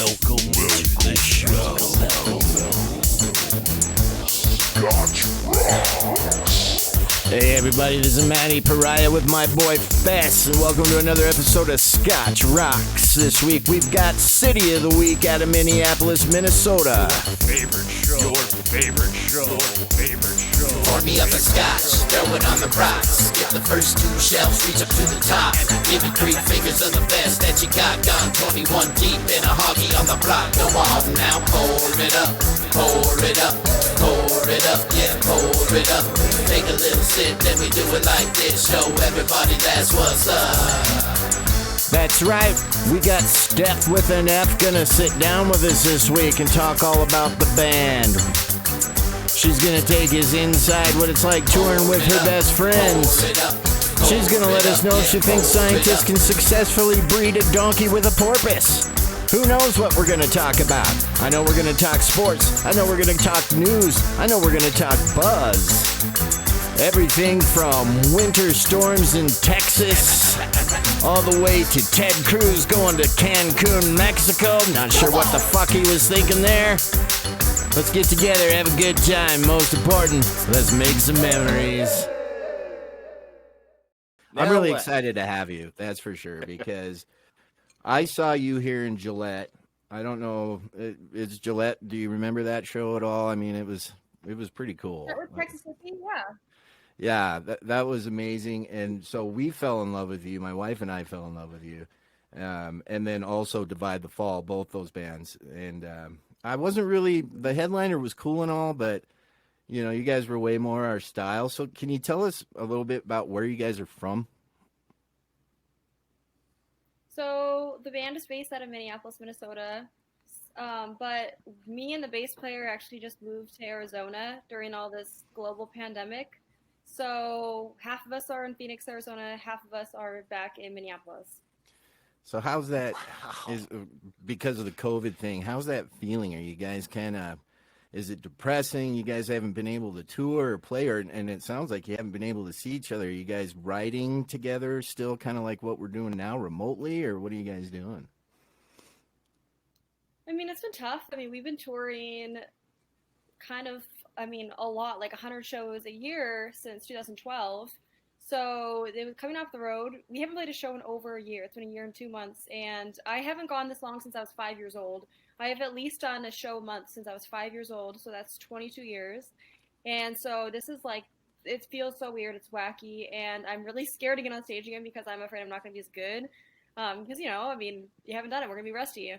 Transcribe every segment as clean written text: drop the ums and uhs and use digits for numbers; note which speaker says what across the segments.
Speaker 1: Welcome to the show. Scotch Rocks. Hey everybody, this is Manny Pariah with my boy Fess, and welcome to another episode of Scotch Rocks. This week we've got City of the Week out of Minneapolis, Minnesota. Your favorite show.
Speaker 2: Pour me up a scotch, throw it on the rocks. Get the first two shelves, reach up to the top. Give me 3 fingers of the best that you got. Gone 21 deep in a hoggy on the block. Go on now, pour it up, pour it up, pour it up, yeah, pour it up. Take a little sip, then we do it like this. Show everybody that's what's up.
Speaker 1: That's right, we got Steph with an F gonna sit down with us this week and talk all about the band. She's gonna take us inside what it's like touring with her best friends. She's gonna let us know if she thinks scientists can successfully breed a donkey with a porpoise. Who knows what we're gonna talk about? I know we're gonna talk sports. I know we're gonna talk news. I know we're gonna talk buzz. Everything from winter storms in Texas all the way to Ted Cruz going to Cancun, Mexico. Not sure what the fuck he was thinking there. Let's get together, have a good time. Most important, let's make some memories. I'm really excited to have you, that's for sure, because I saw you here in Gillette. I don't know, it's Gillette. Do you remember that show at all? I mean, it was pretty cool.
Speaker 3: That was Texas City, yeah.
Speaker 1: Yeah, that was amazing. And so we fell in love with you. My wife and I fell in love with you. And then also Divide the Fall, both those bands. And I wasn't really, the headliner was cool and all, but, you know, you guys were way more our style. So can you tell us a little bit about where you guys are from?
Speaker 3: So the band is based out of Minneapolis, Minnesota. But me and the bass player actually just moved to Arizona during all this global pandemic. So half of us are in Phoenix, Arizona, half of us are back in Minneapolis.
Speaker 1: So how's that, is because of the COVID thing, how's that feeling? Are you guys kind of, is it depressing? You guys haven't been able to tour or play, and it sounds like you haven't been able to see each other. Are you guys writing together still, kind of like what we're doing now remotely, or what are you guys doing?
Speaker 3: I mean, it's been tough. I mean, we've been touring a lot, like 100 shows a year since 2012. So it was coming off the road. We haven't played a show in over a year. It's been a year and 2 months. And I haven't gone this long since I was 5 years old. I have at least done a show a month since I was 5 years old. So that's 22 years. And so this is like, it feels so weird. It's wacky. And I'm really scared to get on stage again because I'm afraid I'm not going to be as good. Because, you haven't done it. We're going to be rusty.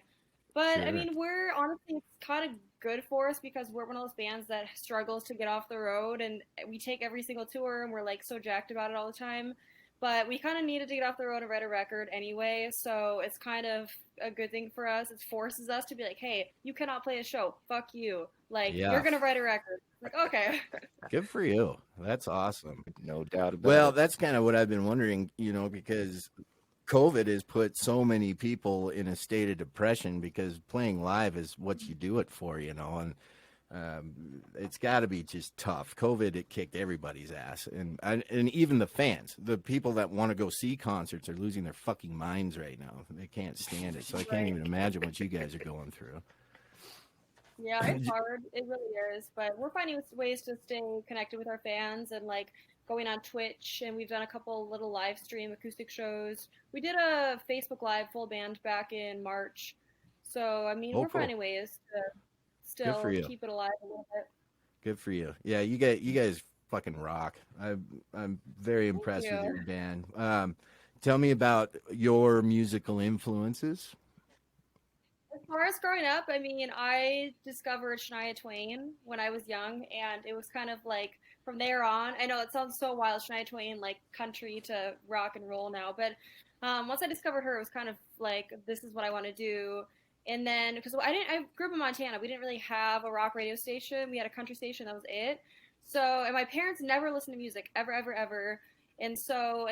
Speaker 3: But,
Speaker 1: Sure.
Speaker 3: I mean, we're honestly, it's kind of good for us because we're one of those bands that struggles to get off the road, and we take every single tour, and we're, like, so jacked about it all the time. But we kind of needed to get off the road and write a record anyway, so it's kind of a good thing for us. It forces us to be like, hey, you cannot play a show. Fuck you. Like, You're going to write a record. Like, okay.
Speaker 1: Good for you. That's awesome.
Speaker 4: No doubt about it.
Speaker 1: Well, that's kind of what I've been wondering, because COVID has put so many people in a state of depression because playing live is what you do it for, and it's got to be just tough. COVID, it kicked everybody's ass, and even the fans, the people that want to go see concerts are losing their fucking minds right now. They can't stand it, so I can't even imagine what you guys are going through.
Speaker 3: Yeah, it's hard. It really is, but we're finding ways to stay connected with our fans and, like, going on Twitch, and we've done a couple little live stream acoustic shows. We did a Facebook Live full band back in March. So, I mean, we're
Speaker 1: cool.
Speaker 3: finding ways to still keep it alive a little bit.
Speaker 1: Good for you. Yeah, you guys fucking rock. I'm very impressed with your band. Tell me about your musical influences.
Speaker 3: As far as growing up, I mean, I discovered Shania Twain when I was young, and it was kind of like from there on. I know it sounds so wild, Shania Twain, like country to rock and roll now, but once I discovered her, it was kind of like, this is what I want to do. And then, because I grew up in Montana, we didn't really have a rock radio station. We had a country station, that was it. So, and my parents never listened to music, ever, ever, ever. And so,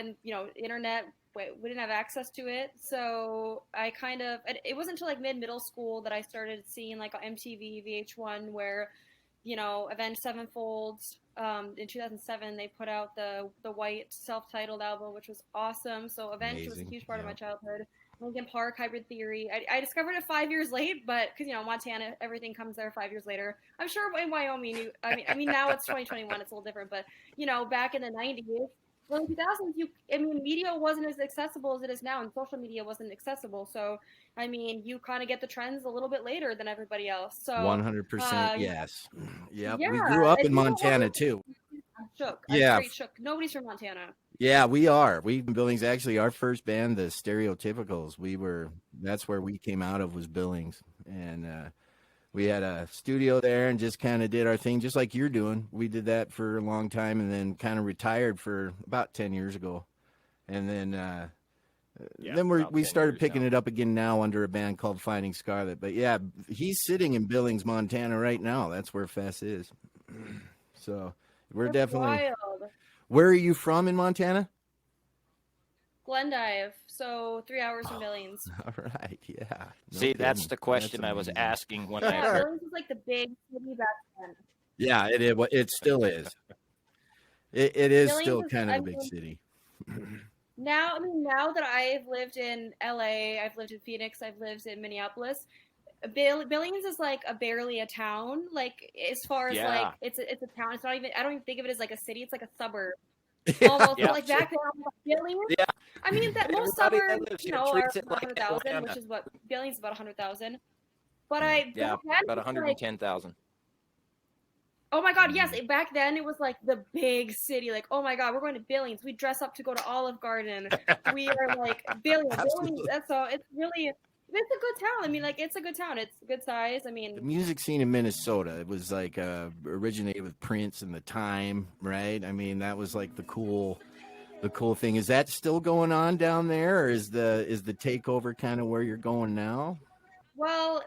Speaker 3: internet, we didn't have access to it. So it wasn't until like middle school that I started seeing like on MTV, VH1, where Avenged Sevenfold. In 2007, they put out the White self-titled album, which was awesome. So Avenged was a
Speaker 1: Amazing.
Speaker 3: huge part of my
Speaker 1: Yeah.
Speaker 3: childhood. Linkin Park, Hybrid Theory. I discovered it 5 years late, but because Montana, everything comes there 5 years later. I'm sure in Wyoming, I mean now it's 2021, it's a little different, but back in the 90s, well, 2000s, media wasn't as accessible as it is now, and social media wasn't accessible. So, you kind of get the trends a little bit later than everybody else. So,
Speaker 1: 100% yes. Yep. We grew
Speaker 3: yeah,
Speaker 1: up
Speaker 3: if
Speaker 1: in
Speaker 3: you don't know,
Speaker 1: Montana too.
Speaker 3: I'm shook. I'm
Speaker 1: Yeah.
Speaker 3: straight shook. Nobody's from Montana.
Speaker 1: Yeah, we are. We Billings, actually our first band, the Stereotypicals. That's where we came out of, was Billings. And we had a studio there and just kind of did our thing just like you're doing. We did that for a long time and then kind of retired for about 10 years ago. And then we started picking it up again now under a band called Fighting Scarlet. But yeah, he's sitting in Billings, Montana right now. That's where Fess is. So we're
Speaker 3: That's
Speaker 1: definitely
Speaker 3: wild.
Speaker 1: Where are you from in Montana?
Speaker 3: Glendive, so 3 hours from Billings.
Speaker 1: All right, yeah. No
Speaker 4: See, that's
Speaker 1: kidding.
Speaker 4: the question
Speaker 1: That's
Speaker 4: I was
Speaker 1: amazing.
Speaker 4: asking when
Speaker 3: Yeah,
Speaker 4: I heard.
Speaker 3: Billings was like the big city back then.
Speaker 1: Yeah, it still is. It is
Speaker 3: Billings
Speaker 1: still
Speaker 3: is,
Speaker 1: kind of
Speaker 3: I
Speaker 1: a big
Speaker 3: mean,
Speaker 1: city.
Speaker 3: now that I've lived in LA, I've lived in Phoenix, I've lived in Minneapolis. Billings is like barely a town. Like as far as like
Speaker 4: Yeah.
Speaker 3: it's a town. It's not even. I don't even think of it as like a city. It's like a suburb
Speaker 1: Yeah,
Speaker 3: almost.
Speaker 4: Yeah.
Speaker 3: But like back then, Billings.
Speaker 4: Yeah.
Speaker 3: I mean, that most
Speaker 4: Everybody that
Speaker 3: suburbs,
Speaker 4: lives here
Speaker 3: are
Speaker 4: treats it like
Speaker 3: 100,000,
Speaker 4: Atlanta.
Speaker 3: which is what Billings is about 100,000. But
Speaker 4: Yeah,
Speaker 3: back then,
Speaker 4: about
Speaker 3: it was like,
Speaker 4: 110,000.
Speaker 3: oh my God, yes. Back then, it was like the big city. Like, oh my God, we're going to Billings. We dress up to go to Olive Garden. We are like Billings.
Speaker 1: Absolutely.
Speaker 3: That's so. It's a good town. I mean, like it's a good town. It's good size. I
Speaker 1: The
Speaker 3: mean,
Speaker 1: music scene in Minnesota, it was like originated with Prince and the Time, right? I mean, that was like the cool thing. Is that still going on down there, or is the takeover kind of where you're going now?
Speaker 3: well,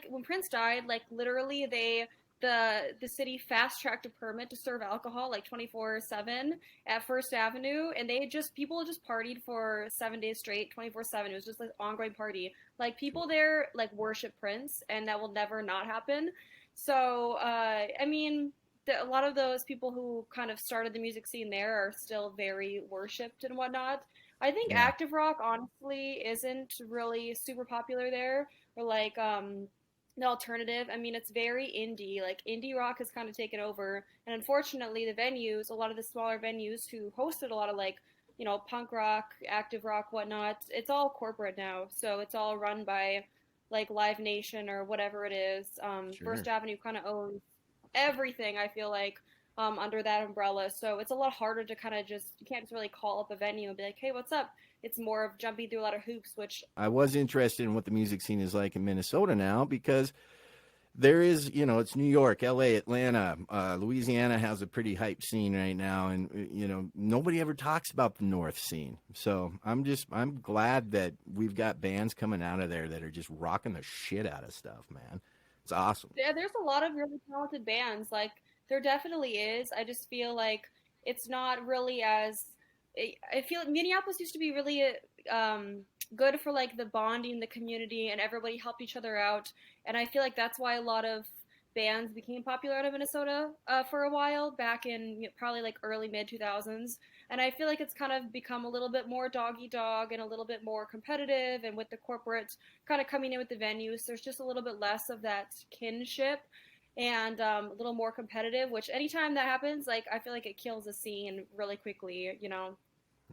Speaker 3: when Prince died, like literally the city fast tracked a permit to serve alcohol like 24/7 at First Avenue, and people just partied for 7 days straight, 24/7. It was just like ongoing party. Like people there like worship Prince, and that will never not happen. So I mean, a lot of those people who kind of started the music scene there are still very worshipped and whatnot. I think
Speaker 1: Yeah.
Speaker 3: active rock honestly isn't really super popular there, or like the alternative. I mean, it's very indie. Like indie rock has kind of taken over, and unfortunately, a lot of the smaller venues who hosted a lot of like punk rock, active rock, whatnot, it's all corporate now. So it's all run by like Live Nation or whatever it is.
Speaker 1: Sure.
Speaker 3: First Avenue kind of owns everything. I feel like under that umbrella. So it's a lot harder to kind of you can't just really call up a venue and be like, hey, what's up? It's more of jumping through a lot of hoops, which
Speaker 1: I was interested in what the music scene is like in Minnesota now, because there is, it's New York, LA, Atlanta, Louisiana has a pretty hype scene right now. And, nobody ever talks about the North scene. So I'm glad that we've got bands coming out of there that are just rocking the shit out of stuff, man. It's awesome.
Speaker 3: yeah, there's a lot of really talented bands. Like there definitely is. I just feel like it's not really as. I feel like Minneapolis used to be really good for like the bonding, the community, and everybody helped each other out. And I feel like that's why a lot of bands became popular out of Minnesota for a while back in probably like early mid 2000s. And I feel like it's kind of become a little bit more dog eat dog and a little bit more competitive. And with the corporates kind of coming in with the venues, there's just a little bit less of that kinship and a little more competitive. Which anytime that happens, like I feel like it kills a scene really quickly.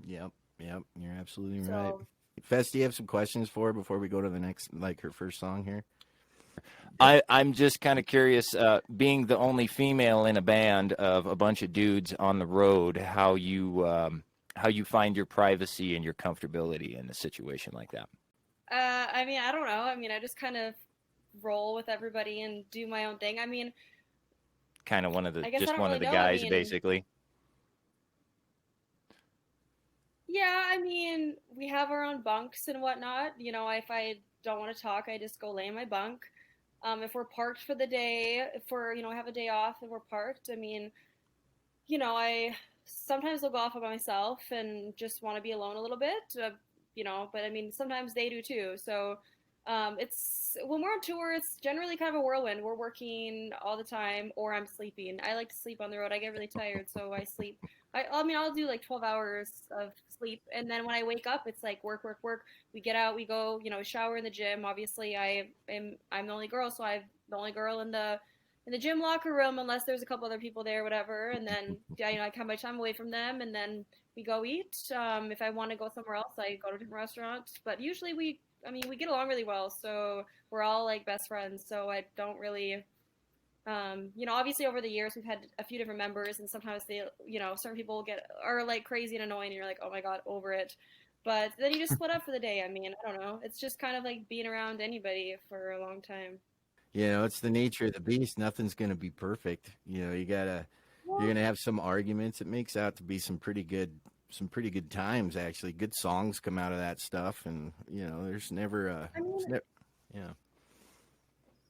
Speaker 1: Yep. You're absolutely
Speaker 3: So,
Speaker 1: right. Fess, do you have some questions for her before we go to the next, like her first song here?
Speaker 4: I'm just kind of curious, being the only female in a band of a bunch of dudes on the road, how you find your privacy and your comfortability in a situation like that.
Speaker 3: I mean, I don't know. I mean, I just kind of roll with everybody and do my own thing. I mean,
Speaker 4: Kind of one of
Speaker 3: I guess I
Speaker 4: just
Speaker 3: don't
Speaker 4: one
Speaker 3: really
Speaker 4: of the
Speaker 3: know. I
Speaker 4: guys,
Speaker 3: mean,
Speaker 4: basically.
Speaker 3: yeah, I mean, we have our own bunks and whatnot. If I don't want to talk, I just go lay in my bunk. If we're parked for the day, if have a day off and we're parked, I mean, I sometimes will go off by myself and just want to be alone a little bit, but I mean, sometimes they do too. So It's when we're on tour, it's generally kind of a whirlwind. We're working all the time, or I'm sleeping. I like to sleep on the road. I get really tired, so I sleep. I mean, I'll do like 12 hours of sleep, and then when I wake up, it's like work, work, work. We get out, we go, shower in the gym. Obviously, I'm the only girl, so I'm the only girl in the gym locker room, unless there's a couple other people there, whatever. And then yeah, I cut my time away from them, and then we go eat. If I want to go somewhere else, I go to a different restaurant. But usually we get along really well, so we're all like best friends. So I don't really, obviously over the years we've had a few different members, and sometimes they, certain people are like crazy and annoying, and you're like, oh my god, over it. But then you just split up for the day. I mean, I don't know. It's just kind of like being around anybody for a long time.
Speaker 1: It's the nature of the beast. Nothing's going to be perfect. You're going to have some arguments. It makes out to be some pretty good times, actually. Good songs come out of that stuff. And, there's never,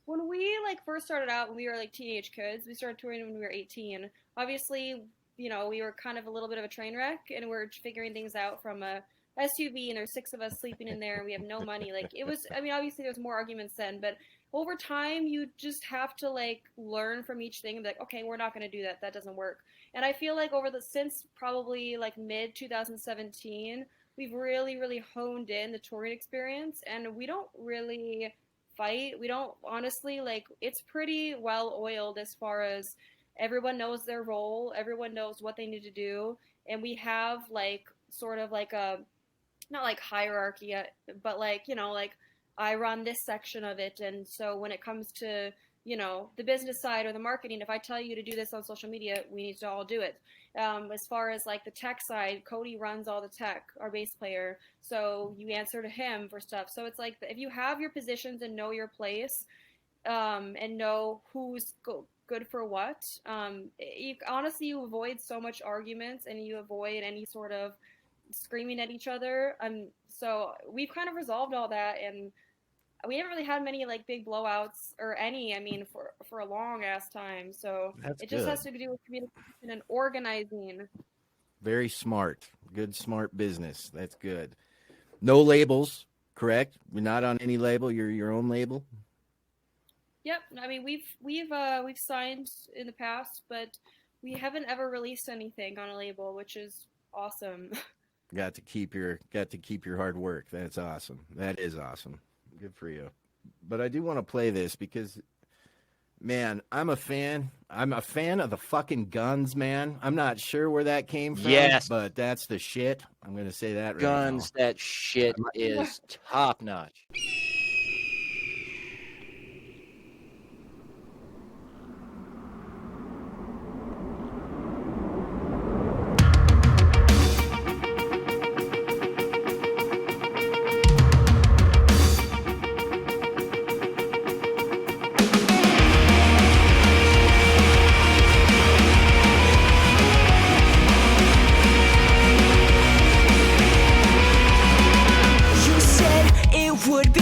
Speaker 3: when we like first started out, when we were like teenage kids, we started touring when we were 18. Obviously, we were kind of a little bit of a train wreck, and we're figuring things out from a SUV, and there's 6 of us sleeping in there, and we have no money. Like, it was, I mean, obviously there's more arguments then, but over time you just have to like learn from each thing and be like, okay, we're not going to do that. That doesn't work. And I feel like since probably like mid 2017, we've really, really honed in the touring experience, and we don't really fight. We don't, honestly, like, it's pretty well oiled as far as everyone knows their role, everyone knows what they need to do, and we have like sort of like a, not like hierarchy, but like, like I run this section of it, and so when it comes to, the business side or the marketing, if I tell you to do this on social media, we need to all do it. As far as like the tech side, Cody runs all the tech, our bass player, so you answer to him for stuff. So it's like, if you have your positions and know your place, and know who's good for what, honestly, you avoid so much arguments, and you avoid any sort of screaming at each other. So we've kind of resolved all that, and we haven't really had many like big blowouts or any, I mean, for a long ass time. So it just has to do with communication and organizing.
Speaker 1: Very smart. Good, smart business. That's good. No labels, correct? You're not on any label. You're your own label.
Speaker 3: Yep. I mean, we've signed in the past, but we haven't ever released anything on a label, which is awesome.
Speaker 1: Got to keep your hard work. That's awesome. That is awesome. Good for you. But I do want to play this because, man, I'm a fan. I'm a fan of the fucking Guns, man. I'm not sure where that came from.
Speaker 4: Yes.
Speaker 1: But that's the shit. I'm going to say that right
Speaker 4: Guns,
Speaker 1: now.
Speaker 4: that shit is top notch.
Speaker 5: You said it would be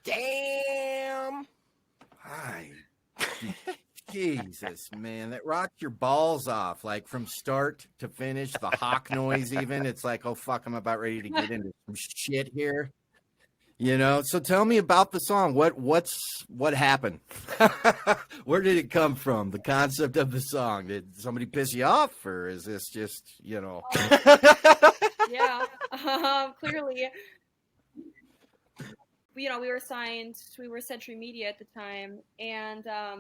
Speaker 1: Damn. Hi. Jesus, man, that rocked your balls off, like from start to finish. The hawk noise, even. It's like, oh fuck, I'm about ready to get into some shit here. You know. So tell me about the song. What happened? Where did it come from? The concept of the song. Did somebody piss you off, or is this just, you know?
Speaker 3: Yeah, clearly. We were signed. We were Century Media at the time, and I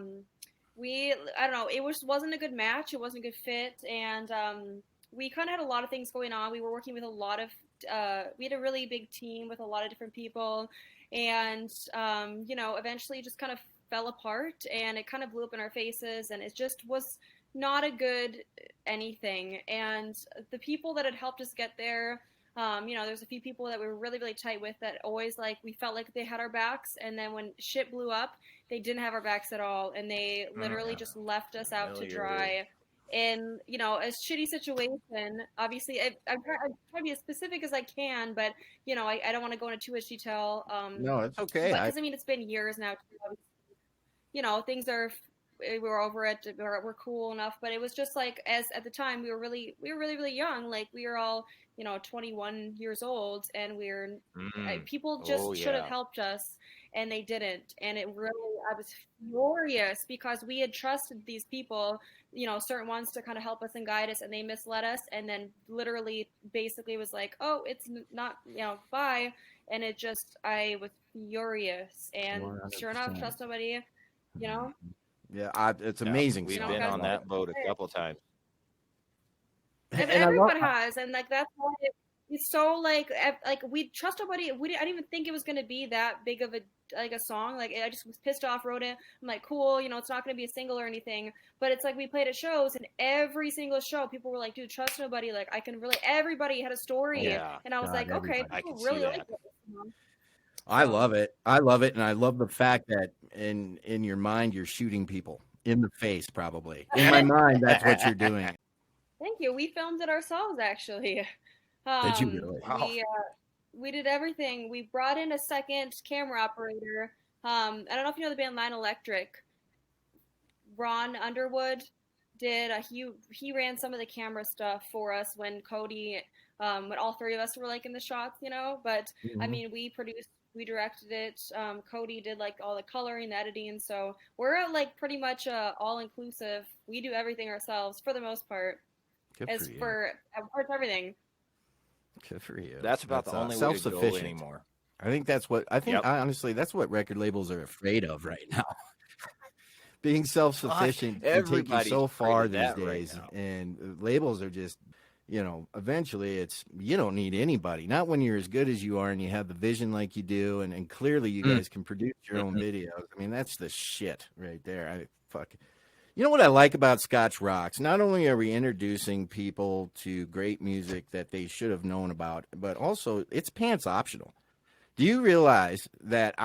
Speaker 3: don't know. It wasn't a good match. It wasn't a good fit, and we kind of had a lot of things going on. We were working with a lot of. We had a really big team with a lot of different people, and eventually just kind of fell apart, and it kind of blew up in our faces, and it just was not a good anything. And the people that had helped us get there. There's a few people that we were really, really tight with that always we felt like they had our backs. And then when shit blew up, they didn't have our backs at all. And they literally just left us out to dry in, a shitty situation. Obviously, I'm trying to be as specific as I can, but, I don't want to go into too much detail.
Speaker 1: No, it's okay.
Speaker 3: Because, it's been years now. Things are... We're over it. We're cool enough, but it was just at the time we were really, really young. Like we were all, 21 years old, and people just should have helped us, and they didn't. And I was furious because we had trusted these people, certain ones to kind of help us and guide us, and they misled us. And then literally, basically, was like, oh, it's not, bye. And I was furious. And 100%. Sure enough, trust nobody,
Speaker 1: Yeah, it's amazing.
Speaker 4: We've been on that boat a couple times.
Speaker 3: And everyone has, and that's why it's so we trust nobody. I didn't even think it was going to be that big of a song. I just was pissed off, wrote it. I'm like, cool, it's not going to be a single or anything. But it's we played at shows, and every single show, people were like, dude, trust nobody. Everybody had a story, and I was like, okay, people really like it.
Speaker 1: I love it. And I love the fact that in your mind you're shooting people in the face. Probably in my mind, that's what you're doing.
Speaker 3: Thank you. We filmed it ourselves, actually.
Speaker 1: Did you really? Wow.
Speaker 3: We did everything. We brought in a second camera operator. I don't know if you know the band Line Electric. Ron Underwood did. He ran some of the camera stuff for us when Cody, when all three of us were in the shots, But
Speaker 1: Mm-hmm.
Speaker 3: We produced. We directed it. Cody did all the coloring, the editing, and so we're pretty much all inclusive. We do everything ourselves for the most part.
Speaker 1: Good
Speaker 3: as
Speaker 1: for
Speaker 3: everything.
Speaker 1: Good for you.
Speaker 4: That's about the only way to go anymore.
Speaker 1: I think that's what honestly, that's what record labels are afraid of right now. Being self-sufficient can take you so far these days, and labels are just. Eventually you don't need anybody. Not when you're as good as you are and you have the vision like you do, and clearly you guys can produce your own videos. I mean, that's the shit right there. You know what I like about Scotch Rocks? Not only are we introducing people to great music that they should have known about, but also it's pants optional. Do you realize that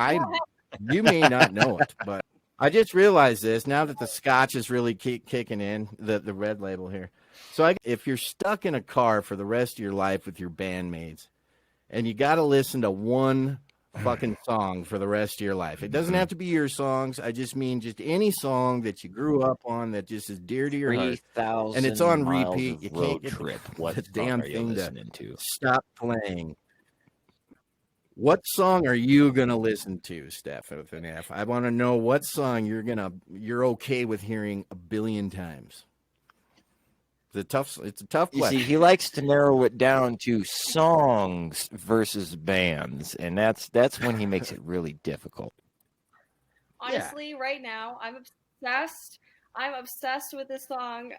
Speaker 1: you may not know it, but I just realized this now that the Scotch is really kicking in, the red label here. So if you're stuck in a car for the rest of your life with your bandmates and you got to listen to one fucking song for the rest of your life, it doesn't have to be your songs. I just mean just any song that you grew up on that just is dear to your heart. And it's on repeat. You can't get the damn thing to stop playing. What song are you going to listen to, Steph? I want to know what song you're okay with hearing a billion times. It's a tough question.
Speaker 4: You see, he likes to narrow it down to songs versus bands, and that's when he makes it really difficult.
Speaker 3: Honestly, right now, I'm obsessed. I'm obsessed with this song.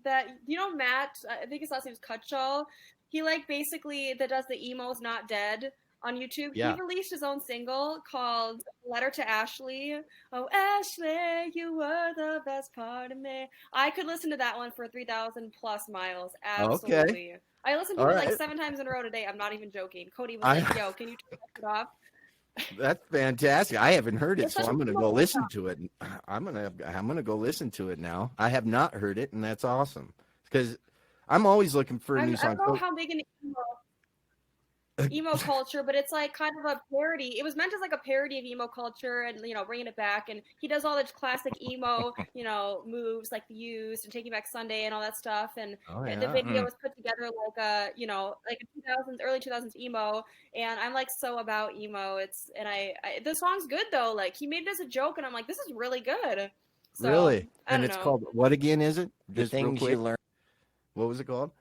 Speaker 3: That Matt, I think his last name is Cutshall. He basically that does the emos not dead on YouTube.
Speaker 1: Yeah.
Speaker 3: He released his own single called Letter to Ashley. Oh, Ashley, you were the best part of me. I could listen to that one for 3,000 plus miles. Absolutely. Okay. I listened to it 7 times in a row today. I'm not even joking. Cody was like, yo, can you turn it off?
Speaker 1: That's fantastic. I haven't heard it, so I'm going to go listen to it. I'm going to go listen to it now. I have not heard it, and that's awesome. Because I'm always looking for a new song.
Speaker 3: I don't know how big an emo. emo culture, but it's like kind of a parody. It was meant as like a parody of emo culture and, you know, bringing it back. And he does all the classic emo, you know, moves like the Used and Taking Back Sunday and all that stuff. And the video was put together like a, you know, like a 2000s, early 2000s emo. And I'm like so about emo. The song's good though. Like he made it as a joke and I'm like, this is really good. So,
Speaker 1: Really?
Speaker 3: I
Speaker 1: And
Speaker 3: don't
Speaker 1: it's
Speaker 3: know.
Speaker 1: called, what again is it?
Speaker 4: The
Speaker 1: Just real
Speaker 4: things
Speaker 1: quick.
Speaker 4: you learn
Speaker 1: What was it called?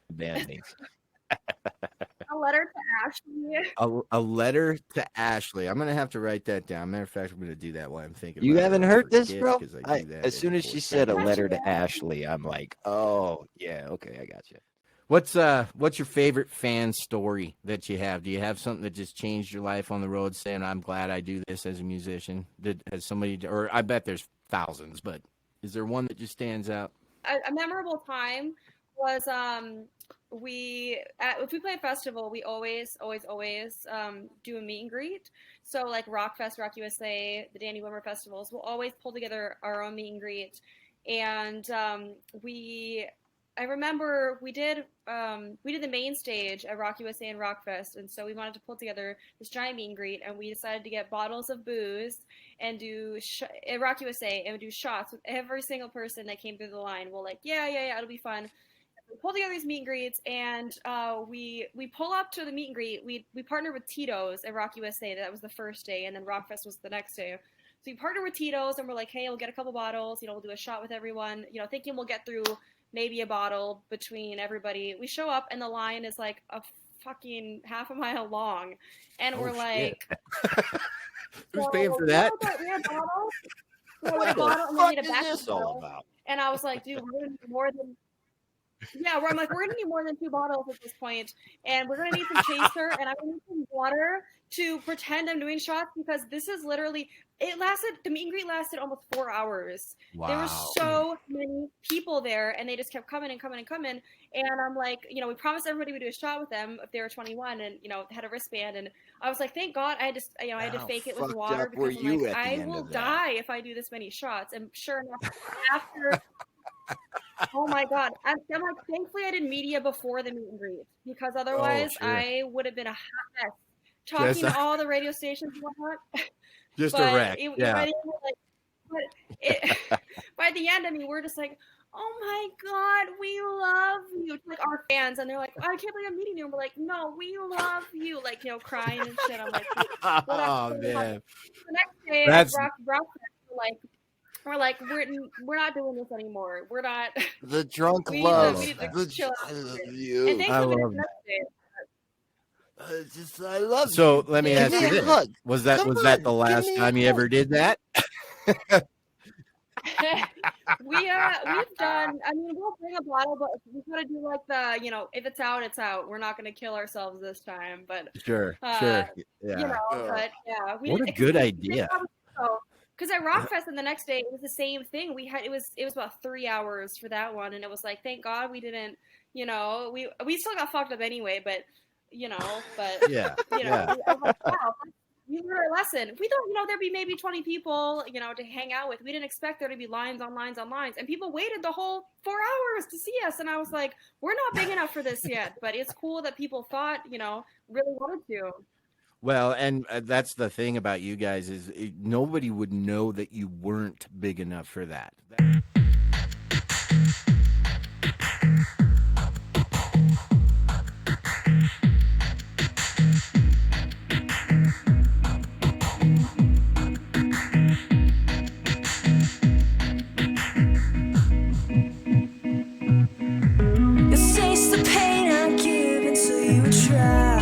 Speaker 4: band names.
Speaker 3: A Letter to Ashley.
Speaker 1: A letter to Ashley. I'm gonna have to write that down. Matter of fact, I'm gonna do that while I'm thinking.
Speaker 4: You
Speaker 1: about
Speaker 4: haven't
Speaker 1: it.
Speaker 4: heard this,
Speaker 1: Forget,
Speaker 4: bro?
Speaker 1: 'cause I do that
Speaker 4: As soon as she said a
Speaker 1: before.
Speaker 4: letter to Ashley, I'm like, oh yeah, okay, I got you.
Speaker 1: What's your favorite fan story that you have? Do you have something that just changed your life on the road? Saying, "I'm glad I do this as a musician." Has somebody, or I bet there's thousands, but is there one that just stands out?
Speaker 3: A memorable time was if we play a festival, we always do a meet and greet. So like Rockfest, Rock USA, the Danny Wimmer festivals, we'll always pull together our own meet and greet. And I remember we did the main stage at Rock USA and Rockfest, and so we wanted to pull together this giant meet and greet, and we decided to get bottles of booze and do at Rock USA and do shots with every single person that came through the line. We're like, yeah, it'll be fun. We pull together these meet and greets, and we pull up to the meet and greet. We partnered with Tito's at Rock USA. That was the first day, and then Rockfest was the next day. So we partnered with Tito's, and we're like, hey, we'll get a couple bottles. You know, we'll do a shot with everyone. You know, thinking we'll get through maybe a bottle between everybody. We show up, and the line is like a fucking half a mile long, and we're like,
Speaker 1: who's paying for that?
Speaker 3: We had bottles.
Speaker 4: What the fuck is this all about?
Speaker 3: And I was like, dude, we're gonna need more than. Yeah, we're gonna need more than 2 bottles at this point, and we're gonna need some chaser, and I'm gonna need some water to pretend I'm doing shots because this is literally. The meet and greet lasted almost 4 hours.
Speaker 1: Wow.
Speaker 3: There were so many people there, and they just kept coming and coming and coming. And I'm like, you know, we promised everybody we'd do a shot with them if they were 21, and you know, had a wristband. And I was like, thank God, I had to fake it with
Speaker 4: fucked
Speaker 3: water
Speaker 4: up were
Speaker 3: because I'm
Speaker 4: you
Speaker 3: like,
Speaker 4: at the
Speaker 3: I
Speaker 4: end
Speaker 3: will
Speaker 4: of that?
Speaker 3: die if I do this many shots. And sure enough, after. Oh my God. I'm like, thankfully I did media before the meet and greet because otherwise
Speaker 1: sure.
Speaker 3: I would have been a hot mess. Talking to all the radio stations and whatnot.
Speaker 1: Just
Speaker 3: but
Speaker 1: a wreck. Yeah.
Speaker 3: By the end, I mean, we're just like, oh my God, we love you. Like our fans. And they're like, I can't believe I'm meeting you. And we're like, no, we love you. Like, you know, crying and shit. I'm like,
Speaker 1: oh, man.
Speaker 3: The next day, we're like, we're not doing this anymore. We're not.
Speaker 4: The drunk
Speaker 3: we
Speaker 4: love.
Speaker 3: need to chill out.
Speaker 4: I love
Speaker 3: And
Speaker 4: you.
Speaker 1: I
Speaker 3: thankfully,
Speaker 1: love
Speaker 3: the next day.
Speaker 4: I love you.
Speaker 1: So let me
Speaker 3: Give
Speaker 1: ask
Speaker 3: me
Speaker 1: you
Speaker 3: a
Speaker 1: this:
Speaker 4: hug.
Speaker 1: was that
Speaker 4: Come
Speaker 1: the
Speaker 4: on,
Speaker 1: last
Speaker 4: give me a
Speaker 1: time you ever did that?
Speaker 3: We've done. I mean, we'll bring a bottle, but we gotta do like the, you know, if it's out, it's out. We're not gonna kill ourselves this time, but
Speaker 1: Sure.
Speaker 3: yeah.
Speaker 1: Yeah.
Speaker 3: You know, but yeah,
Speaker 1: What a good idea.
Speaker 3: Because at Rockfest and the next day it was the same thing. It was about 3 hours for that one, and it was like, thank God we didn't. You know, we still got fucked up anyway, but you know,
Speaker 1: Yeah.
Speaker 3: you know, I was like, wow, we learned our lesson. We thought, you know, there'd be maybe 20 people, you know, to hang out with. We didn't expect there to be lines on lines on lines, and people waited the whole 4 hours to see us. And I was like, we're not big enough for this yet, but it's cool that people thought, you know, really wanted to.
Speaker 1: Well, and that's the thing about you guys is nobody would know that you weren't big enough for that.
Speaker 5: This tastes the pain I give until you try.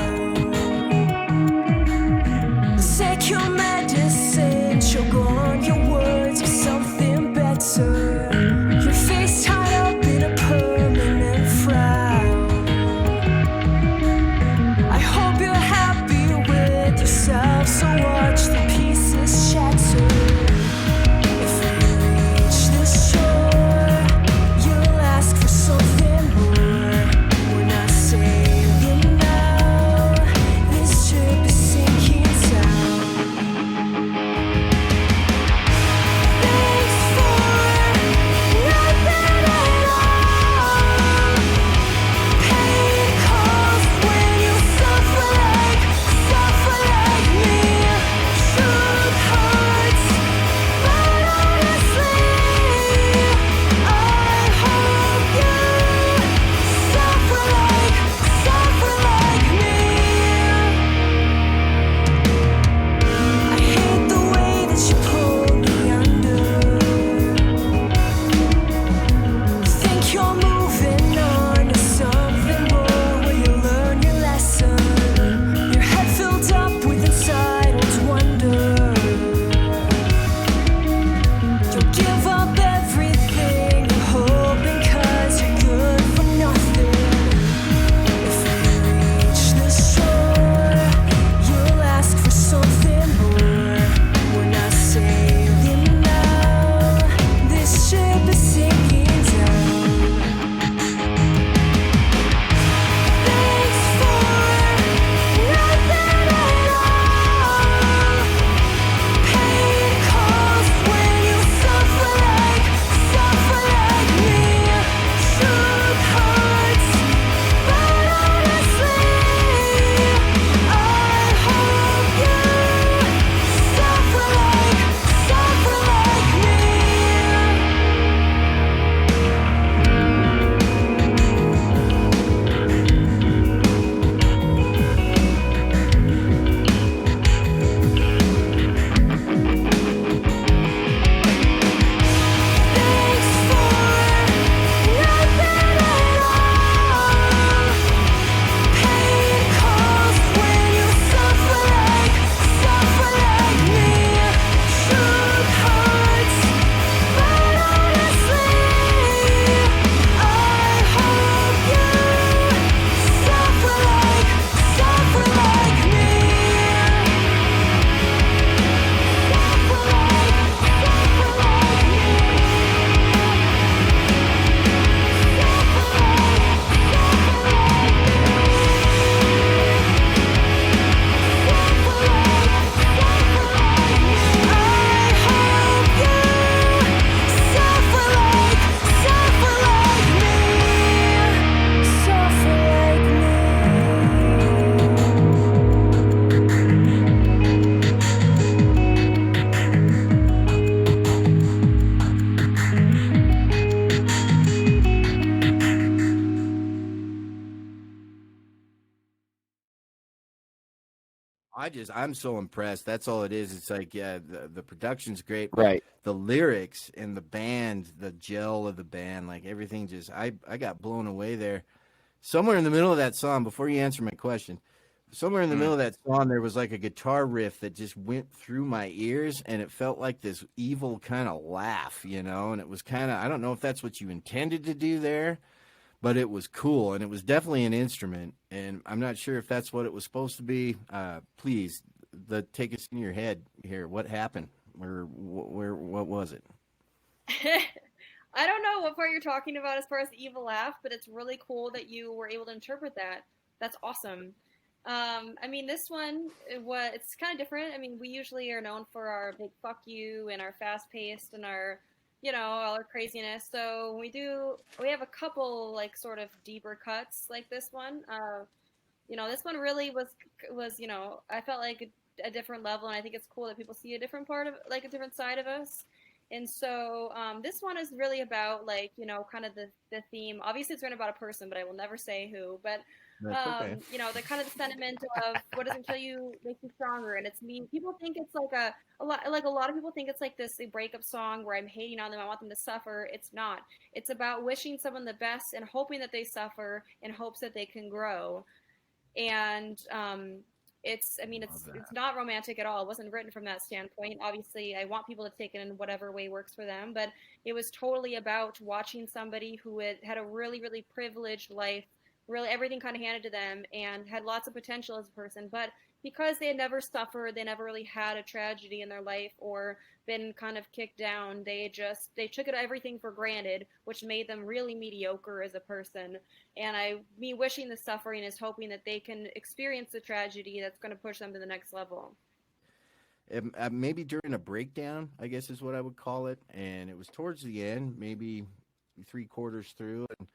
Speaker 5: Take your medicine, choke on your words for something better.
Speaker 1: I'm so impressed. That's all it is. It's like, yeah, the production's great, but
Speaker 4: Right.
Speaker 1: the lyrics and the band, the gel of the band, like everything I got blown away there. Somewhere in the middle of that song, before you answer my question, somewhere in the middle of that song, there was like a guitar riff that just went through my ears, and it felt like this evil kind of laugh, and it was kind of, I don't know if that's what you intended to do there, but it was cool, and it was definitely an instrument, and I'm not sure if that's what it was supposed to be. Please, take us in your head here. What happened? What was it?
Speaker 3: I don't know what part you're talking about as far as the evil laugh, but it's really cool that you were able to interpret that. That's awesome. I mean, this one, it's kind of different. I mean, we usually are known for our big fuck you and our fast paced and our, all our craziness. So we have a couple like sort of deeper cuts like this one. This one really was, I felt like a different level, and I think it's cool that people see a different part of, like a different side of us. And so this one is really about like, kind of the theme. Obviously, it's written about a person, but I will never say who. But
Speaker 1: Okay.
Speaker 3: the kind of the sentiment of what doesn't kill you makes you stronger. And it's me. People think it's like a lot of people think it's like this breakup song where I'm hating on them. I want them to suffer. It's not. It's about wishing someone the best and hoping that they suffer in hopes that they can grow. And it's not romantic at all. It wasn't written from that standpoint. Obviously, I want people to take it in whatever way works for them, but it was totally about watching somebody who had a really, really privileged life, really everything kind of handed to them, and had lots of potential as a person. But because they had never suffered, they never really had a tragedy in their life or been kind of kicked down, they took everything for granted, which made them really mediocre as a person. And me wishing the suffering is hoping that they can experience the tragedy that's going to push them to the next level.
Speaker 1: Maybe during a breakdown, I guess is what I would call it, and it was towards the end, maybe 3/4 through, and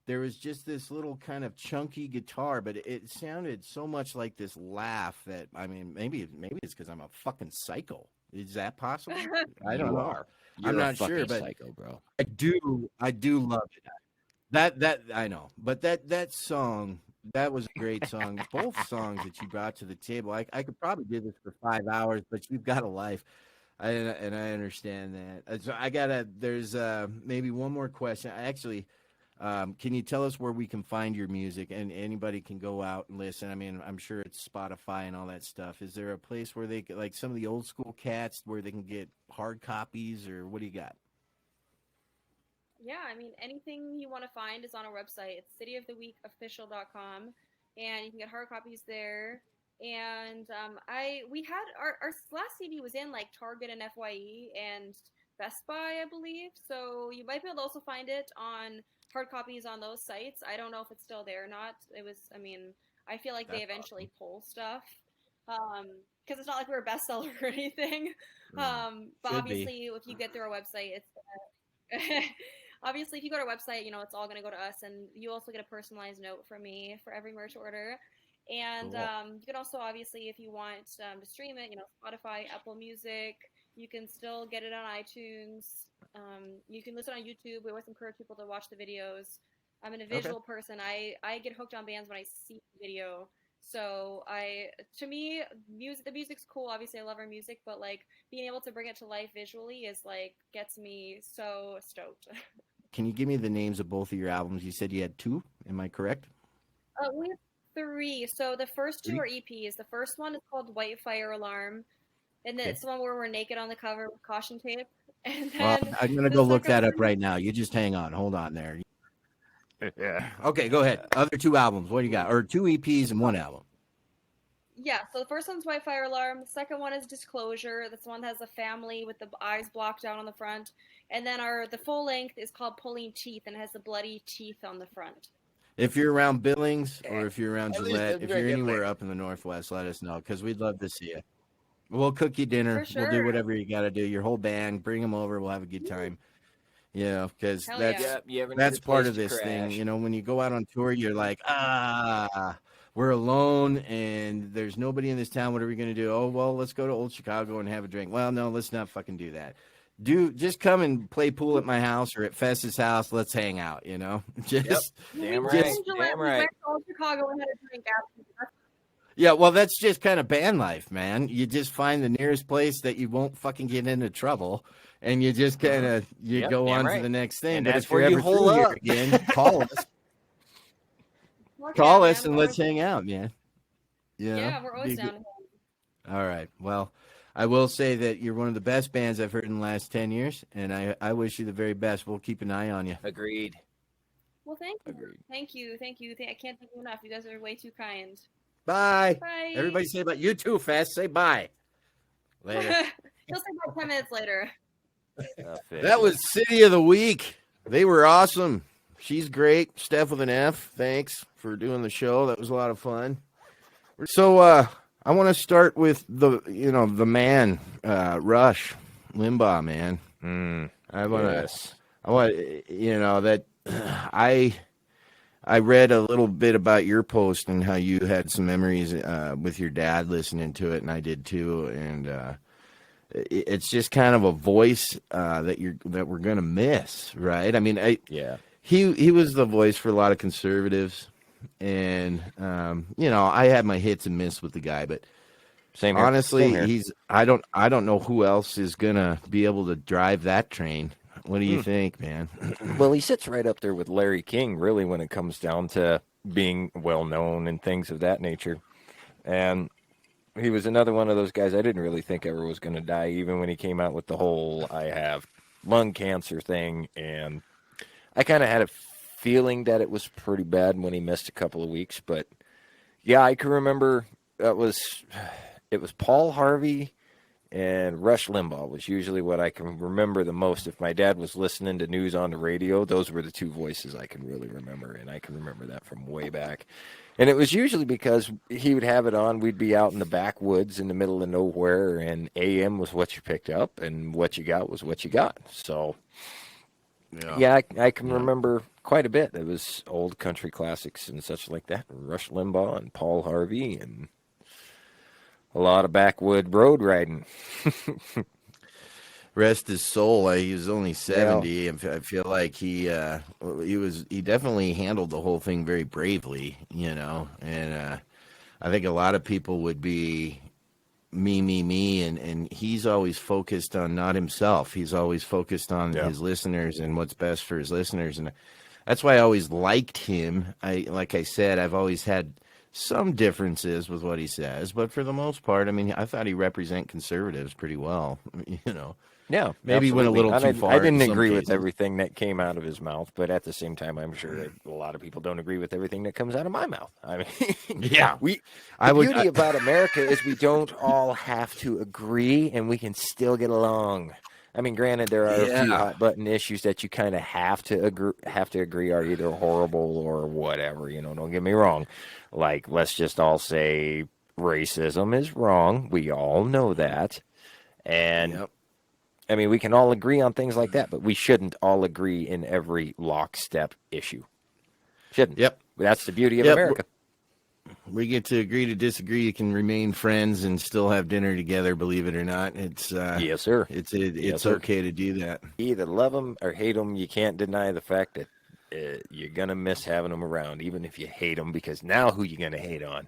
Speaker 1: there was just this little kind of chunky guitar, but it sounded so much like this laugh that, I mean, maybe it's because I'm a fucking psycho. Is that possible? I don't know. I'm not sure, but
Speaker 4: psycho, bro.
Speaker 1: I do love it. That I know, but that song, that was a great song. Both songs that you brought to the table, I could probably do this for 5 hours, but you've got a life, and I understand that. So there's maybe one more question. Can you tell us where we can find your music, and anybody can go out and listen? I mean, I'm sure it's Spotify and all that stuff. Is there a place where they, like some of the old school cats, where they can get hard copies, or what do you got?
Speaker 3: Yeah, I mean, anything you want to find is on our website. It's cityoftheweekofficial.com, and you can get hard copies there. And we had our last CD was in like Target and FYE and Best Buy, I believe. So you might be able to also find it on hard copies on those sites. I don't know if it's still there or not. I feel like they eventually pull stuff because it's not like we're a bestseller or anything. But obviously, if you get through our website, it's obviously if you go to our website, it's all going to go to us, and you also get a personalized note from me for every merch order. And you can also, obviously, if you want to stream it, Spotify, Apple Music, you can still get it on iTunes. You can listen on YouTube. We always encourage people to watch the videos. I'm a visual person. I get hooked on bands when I see the video. So to me, the music's cool. Obviously, I love our music, but like being able to bring it to life visually is like gets me so stoked.
Speaker 1: Can you give me the names of both of your albums? You said you had 2. Am I correct?
Speaker 3: We have 3. So the first 2 are EPs. The first one is called White Fire Alarm, and then it's the one where we're naked on the cover with caution tape. And then
Speaker 1: I'm gonna go look that up right now. You just hang on. Hold on there.
Speaker 4: Yeah.
Speaker 1: Okay, go ahead. Other 2 albums. What do you got? Or 2 EPs and 1 album.
Speaker 3: Yeah, so the first one's White Fire Alarm. The second one is Disclosure. That's the one that has a family with the eyes blocked out on the front. And then the full length is called Pulling Teeth and has the bloody teeth on the front.
Speaker 1: If you're around Billings or if you're around Gillette, if you're anywhere up in the Northwest, let us know, because we'd love to see you. We'll cook you dinner.
Speaker 3: For sure.
Speaker 1: We'll do whatever you got to do. Your whole band, bring them over. We'll have a good time. Because that's part of this thing. When you go out on tour, you're like, we're alone and there's nobody in this town. What are we going to do? Oh, well, let's go to Old Chicago and have a drink. Well, no, let's not fucking do that. Just come and play pool at my house or at Fess's house. Let's hang out,
Speaker 4: Damn right.
Speaker 3: We went to Old Chicago and had a drink after.
Speaker 1: Yeah, well, that's just kind of band life, man. You just find the nearest place that you won't fucking get into trouble, and you just kind of
Speaker 4: Yep,
Speaker 1: go
Speaker 4: damn
Speaker 1: on to
Speaker 4: right.
Speaker 1: the next thing.
Speaker 4: And
Speaker 1: But
Speaker 4: that's
Speaker 1: if you're
Speaker 4: where you
Speaker 1: ever
Speaker 4: hole
Speaker 1: through here
Speaker 4: up.
Speaker 1: again, call us,
Speaker 3: Fuck yeah,
Speaker 1: call
Speaker 3: man.
Speaker 1: us, and
Speaker 3: We're
Speaker 1: let's
Speaker 3: always,
Speaker 1: hang out, man. You know?
Speaker 3: yeah, we're always down to hang.
Speaker 1: All right. Well, I will say that you're one of the best bands I've heard in the last 10 years, and I wish you the very best. We'll keep an eye on you.
Speaker 4: Agreed.
Speaker 3: Well, thank you.
Speaker 4: Agreed.
Speaker 3: Thank you. Thank you. I can't thank you enough. You guys are way too kind.
Speaker 1: Bye.
Speaker 3: Bye.
Speaker 1: Everybody say bye. You too, Fast. Say bye. Later.
Speaker 3: He'll say about 10 minutes later.
Speaker 1: That was City of the Week. They were awesome. She's great. Steph with an F. Thanks for doing the show. That was a lot of fun. So I want to start with the man, Rush Limbaugh, man. I want that I read a little bit about your post and how you had some memories with your dad listening to it, and I did too. And it's just kind of a voice that we're gonna miss, right? I mean, he was the voice for a lot of conservatives, and I had my hits and miss with the guy, but
Speaker 4: Same here.
Speaker 1: honestly,
Speaker 4: Same here.
Speaker 1: I don't know who else is gonna be able to drive that train. What do you think, man?
Speaker 4: Well, he sits right up there with Larry King, really, when it comes down to being well known and things of that nature. And he was another one of those guys I didn't really think ever was going to die, even when he came out with the whole "I have lung cancer" thing. And I kind of had a feeling that it was pretty bad when he missed a couple of weeks. But yeah, I can remember it was Paul Harvey and Rush Limbaugh was usually what I can remember the most. If my dad was listening to news on the radio, those were the two voices I can really remember, and I can remember that from way back. And it was usually because he would have it on, we'd be out in the backwoods in the middle of nowhere, and AM was what you picked up, and what you got was what you got. So, yeah, I can remember quite a bit. It was old country classics and such like that, Rush Limbaugh and Paul Harvey, and a lot of backwood road riding.
Speaker 1: Rest his soul. He was only 70. And I feel like he definitely handled the whole thing very bravely, and I think a lot of people would be me, and he's always focused on not himself. He's always focused on his listeners and what's best for his listeners, and that's why I always liked him. Like I said, I've always had some differences with what he says, but for the most part, I mean, I thought he represented conservatives pretty well,
Speaker 4: Yeah,
Speaker 1: maybe
Speaker 4: absolutely.
Speaker 1: went a little too far.
Speaker 4: I didn't
Speaker 1: in some
Speaker 4: agree with
Speaker 1: cases.
Speaker 4: everything that came out of his mouth, but at the same time, I'm sure that a lot of people don't agree with everything that comes out of my mouth. I mean,
Speaker 1: Yeah.
Speaker 4: the beauty about America is we don't all have to agree, and we can still get along. I mean, granted, there are a few hot button issues that you kind of have to agree are either horrible or whatever. Don't get me wrong. Like, let's just all say racism is wrong. We all know that, and I mean, we can all agree on things like that, but we shouldn't all agree in every lockstep issue. Shouldn't.
Speaker 1: Yep.
Speaker 4: That's the beauty of America.
Speaker 1: We get to agree to disagree. You can remain friends and still have dinner together. Believe it or not, it's
Speaker 4: yes, sir.
Speaker 1: It's
Speaker 4: Yes, sir.
Speaker 1: okay to do that.
Speaker 4: Either love them or hate them. You can't deny the fact that you're gonna miss having them around, even if you hate them. Because now, who you gonna hate on?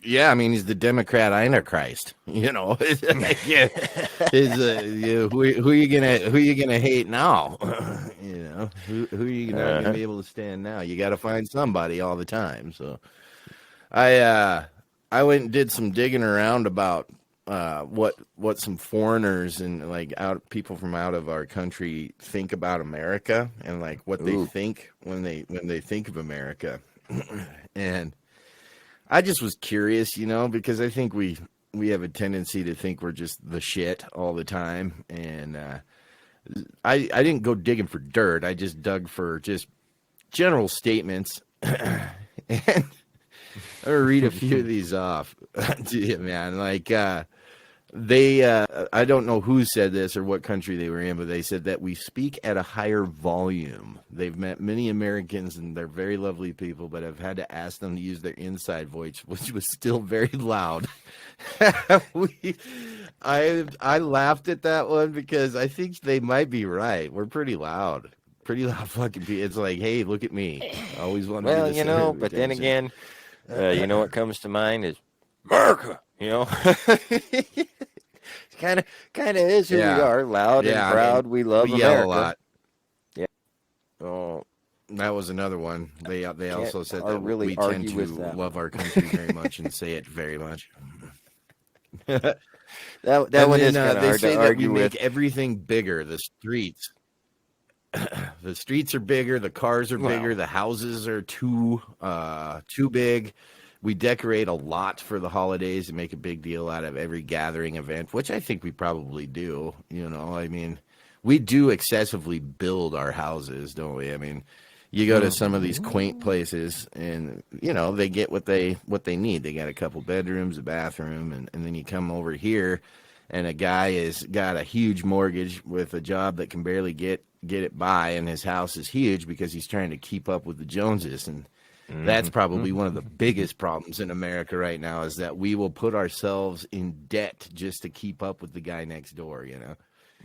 Speaker 1: Yeah, I mean, he's the Democrat Antichrist. Who you gonna hate now? Who are you not gonna be able to stand now? You got to find somebody all the time. So, I went and did some digging around about what some foreigners and people from out of our country think about America and like what they think when they think of America, and I just was curious, because I think we have a tendency to think we're just the shit all the time. And I didn't go digging for dirt. I just dug for just general statements. And I'm going to read a few of these off to you, man. Like, I don't know who said this or what country they were in, but they said that we speak at a higher volume. They've met many Americans, and they're very lovely people, but I've had to ask them to use their inside voice, which was still very loud. I laughed at that one because I think they might be right. We're pretty loud. Pretty loud fucking people. It's like, hey, look at me. I always want to be the center of
Speaker 4: but then
Speaker 1: attention.
Speaker 4: again, You know what comes to mind is America. You know, kind of is who we are, loud and proud. We love
Speaker 1: we
Speaker 4: America.
Speaker 1: Yell a lot.
Speaker 4: Yeah. Oh,
Speaker 1: that was another one. They also said that
Speaker 4: really
Speaker 1: we tend to love our country very much and say it very much.
Speaker 4: that one is kind of hard to argue with.
Speaker 1: Make everything bigger. The streets. The streets are bigger. The cars are bigger. The houses are too big. We decorate a lot for the holidays and make a big deal out of every gathering event, which I think we probably do. You know, I mean, we do excessively build our houses, don't we? I mean, you go to some of these quaint places and, you know, they get what they need. They got a couple bedrooms, a bathroom, and then you come over here and a guy has got a huge mortgage with a job that can barely get it by, and his house is huge because he's trying to keep up with the Joneses. And that's probably one of the biggest problems in America right now, is that we will put ourselves in debt just to keep up with the guy next door, you know?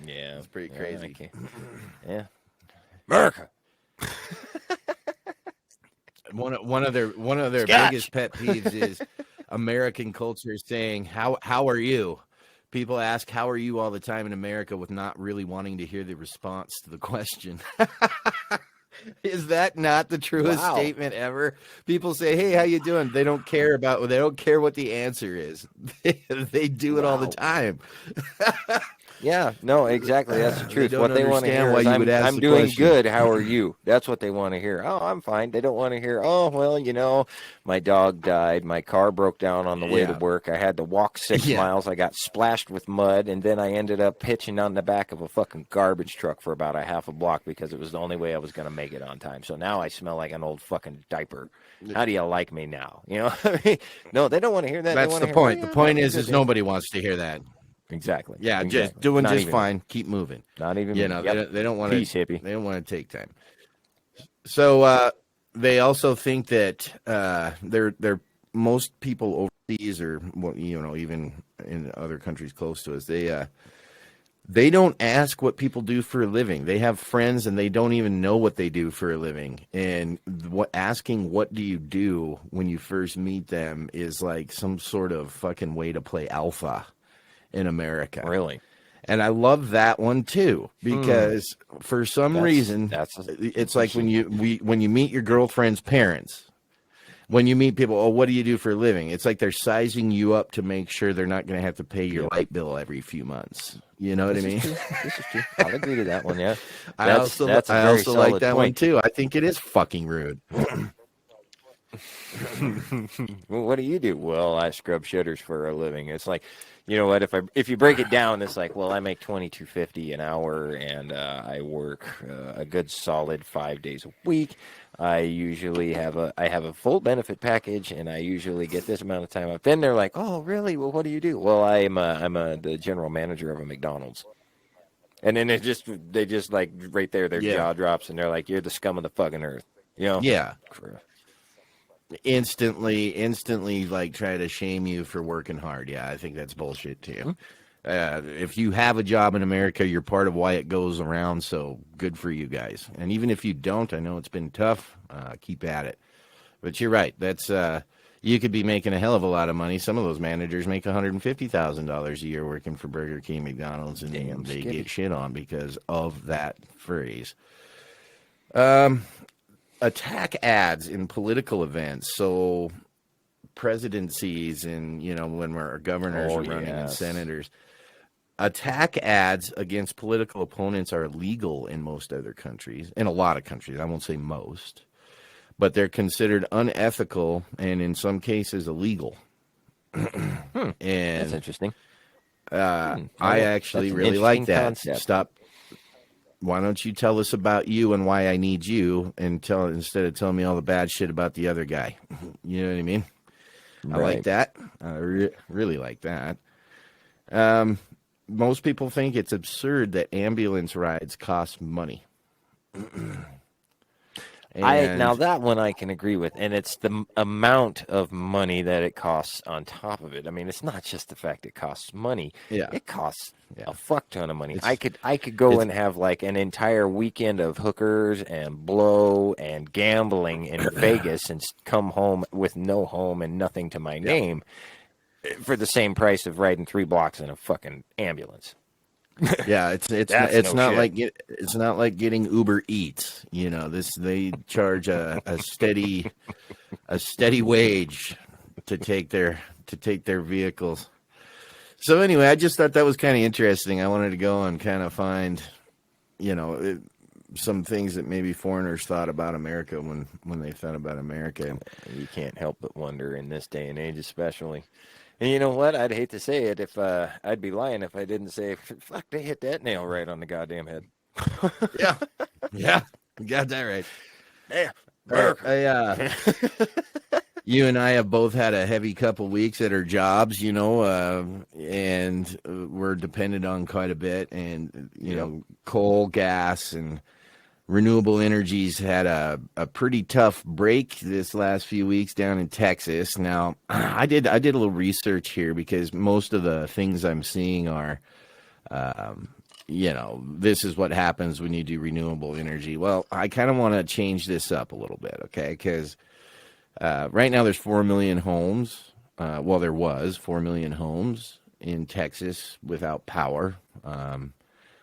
Speaker 4: Yeah.
Speaker 1: It's pretty crazy.
Speaker 4: Okay. Yeah. America.
Speaker 1: One of their
Speaker 4: Scotch.
Speaker 1: biggest pet peeves is American culture saying, how are you? People ask, how are you all the time in America with not really wanting to hear the response to the question. Is that not the truest statement ever? People say, hey, how you doing? They don't care what the answer is. They do it all the time.
Speaker 4: Yeah, no, exactly. That's the truth.
Speaker 1: They
Speaker 4: What they want to hear is, I'm doing good. How are you? That's what they want to hear. Oh, I'm fine. They don't want to hear, oh, well, you know, my dog died. My car broke down on the way to work. I had to walk 6 miles. I got splashed with mud, and then I ended up pitching on the back of a fucking garbage truck for about a half a block because it was the only way I was going to make it on time. So now I smell like an old fucking diaper. How do you like me now? You know, no, they don't want to hear that.
Speaker 1: That's the point. The point is nobody wants to hear that.
Speaker 4: Exactly.
Speaker 1: Yeah,
Speaker 4: exactly.
Speaker 1: just doing just fine. Keep moving.
Speaker 4: Not even.
Speaker 1: You know, they don't want to.
Speaker 4: Peace, hippie.
Speaker 1: They don't want to take time. So they also think that they're most people overseas, or you know, even in other countries close to us, they don't ask what people do for a living. They have friends and they don't even know what they do for a living. And asking what do you do when you first meet them is like some sort of fucking way to play alpha in America.
Speaker 4: Really?
Speaker 1: And I love that one too, because for some reason it's like when you meet your girlfriend's parents. When you meet people, oh, what do you do for a living? It's like they're sizing you up to make sure they're not going to have to pay your light bill every few months. You know what I mean?
Speaker 4: This is true. I'll agree to that one, yeah.
Speaker 1: I also like that one too. I think it is fucking rude.
Speaker 4: Well, what do? Well, I scrub shitters for a living. It's like, you know what? If you break it down, it's like, well, I make $22.50 an hour, and I work a good solid 5 days a week. I usually have a full benefit package, and I usually get this amount of time off. Then they're like, oh, really? Well, what do you do? Well, I'm the general manager of a McDonald's. And then they just like right there, their jaw drops, and they're like, you're the scum of the fucking earth. You know?
Speaker 1: Yeah. Instantly like try to shame you for working hard. Yeah, I think that's bullshit too. If you have a job in America, you're part of why it goes around, so good for you guys. And even if you don't, I know it's been tough, keep at it. But you're right, that's you could be making a hell of a lot of money. Some of those managers make $150,000 a year working for Burger King, McDonald's, and they get shit on because of that phrase. Attack ads in political events, so presidencies and, you know, when our governors are running and senators. Attack ads against political opponents are illegal in most other countries, in a lot of countries. I won't say most, but they're considered unethical and in some cases illegal.
Speaker 4: And that's interesting.
Speaker 1: I actually really like that. Concept. Why don't you tell us about you and why I need you, and instead of telling me all the bad shit about the other guy? You know what I mean? Right. I like that. I really like that. Most people think it's absurd that ambulance rides cost money.
Speaker 4: Now
Speaker 1: And
Speaker 4: that one I can agree with, and it's the amount of money that it costs on top of it. I mean, it's not just the fact it costs money;
Speaker 1: yeah,
Speaker 4: it costs
Speaker 1: yeah,
Speaker 4: a fuck ton of money.
Speaker 1: it's
Speaker 4: I could go
Speaker 1: it's
Speaker 4: and have like an entire weekend of hookers and blow and gambling in Vegas, and come home with no home and nothing to my
Speaker 1: yeah.
Speaker 4: name for the same price of riding 3 blocks in a fucking ambulance.
Speaker 1: Yeah,
Speaker 4: That's
Speaker 1: it's
Speaker 4: no
Speaker 1: not
Speaker 4: shit.
Speaker 1: it's not like getting Uber Eats. You know, they charge a steady wage to take their vehicles. So anyway, I just thought that was kind of interesting. I wanted to go and kind of find, some things that maybe foreigners thought about America when they thought about America.
Speaker 4: You can't help but wonder in this day and age, especially. And you know what? I'd hate to say it if I'd be lying if I didn't say, fuck, they hit that nail right on the goddamn head.
Speaker 1: Yeah, yeah, you got that right.
Speaker 4: Yeah.
Speaker 1: You and I have both had a heavy couple weeks at our jobs, and we're dependent on quite a bit. And, coal, gas, and renewable energies had a pretty tough break this last few weeks down in Texas. Now, I did a little research here because most of the things I'm seeing are, this is what happens when you do renewable energy. Well, I kind of want to change this up a little bit, okay? Because right now there's 4 million homes. There was 4 million homes in Texas without power.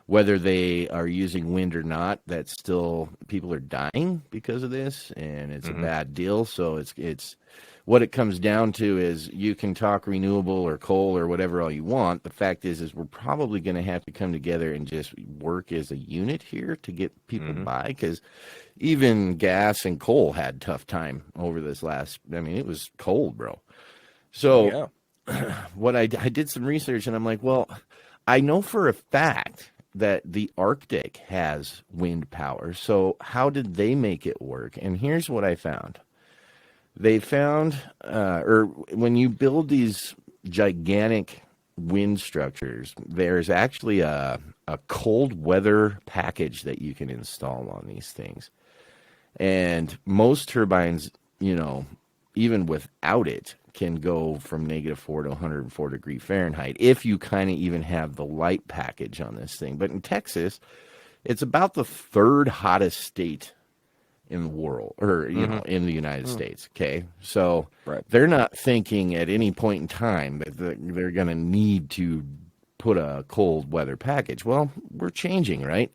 Speaker 1: Whether they are using wind or not, that's still, people are dying because of this, and it's a bad deal. So it's what it comes down to is you can talk renewable or coal or whatever all you want. The fact is we're probably going to have to come together and just work as a unit here to get people by, because even gas and coal had tough time over this it was cold, bro. So what I did some research, and I'm like, well, I know for a fact that the Arctic has wind power. So how did they make it work? And here's what I found. They found, when you build these gigantic wind structures, there's actually a cold weather package that you can install on these things. And most turbines, even without it, can go from -4 to 104 degree Fahrenheit if you kind of even have the light package on this thing. But in Texas, it's about the third hottest state in the world, or in the United States. Okay, so they're not thinking at any point in time that they're going to need to put a cold weather package. Well, we're changing, right?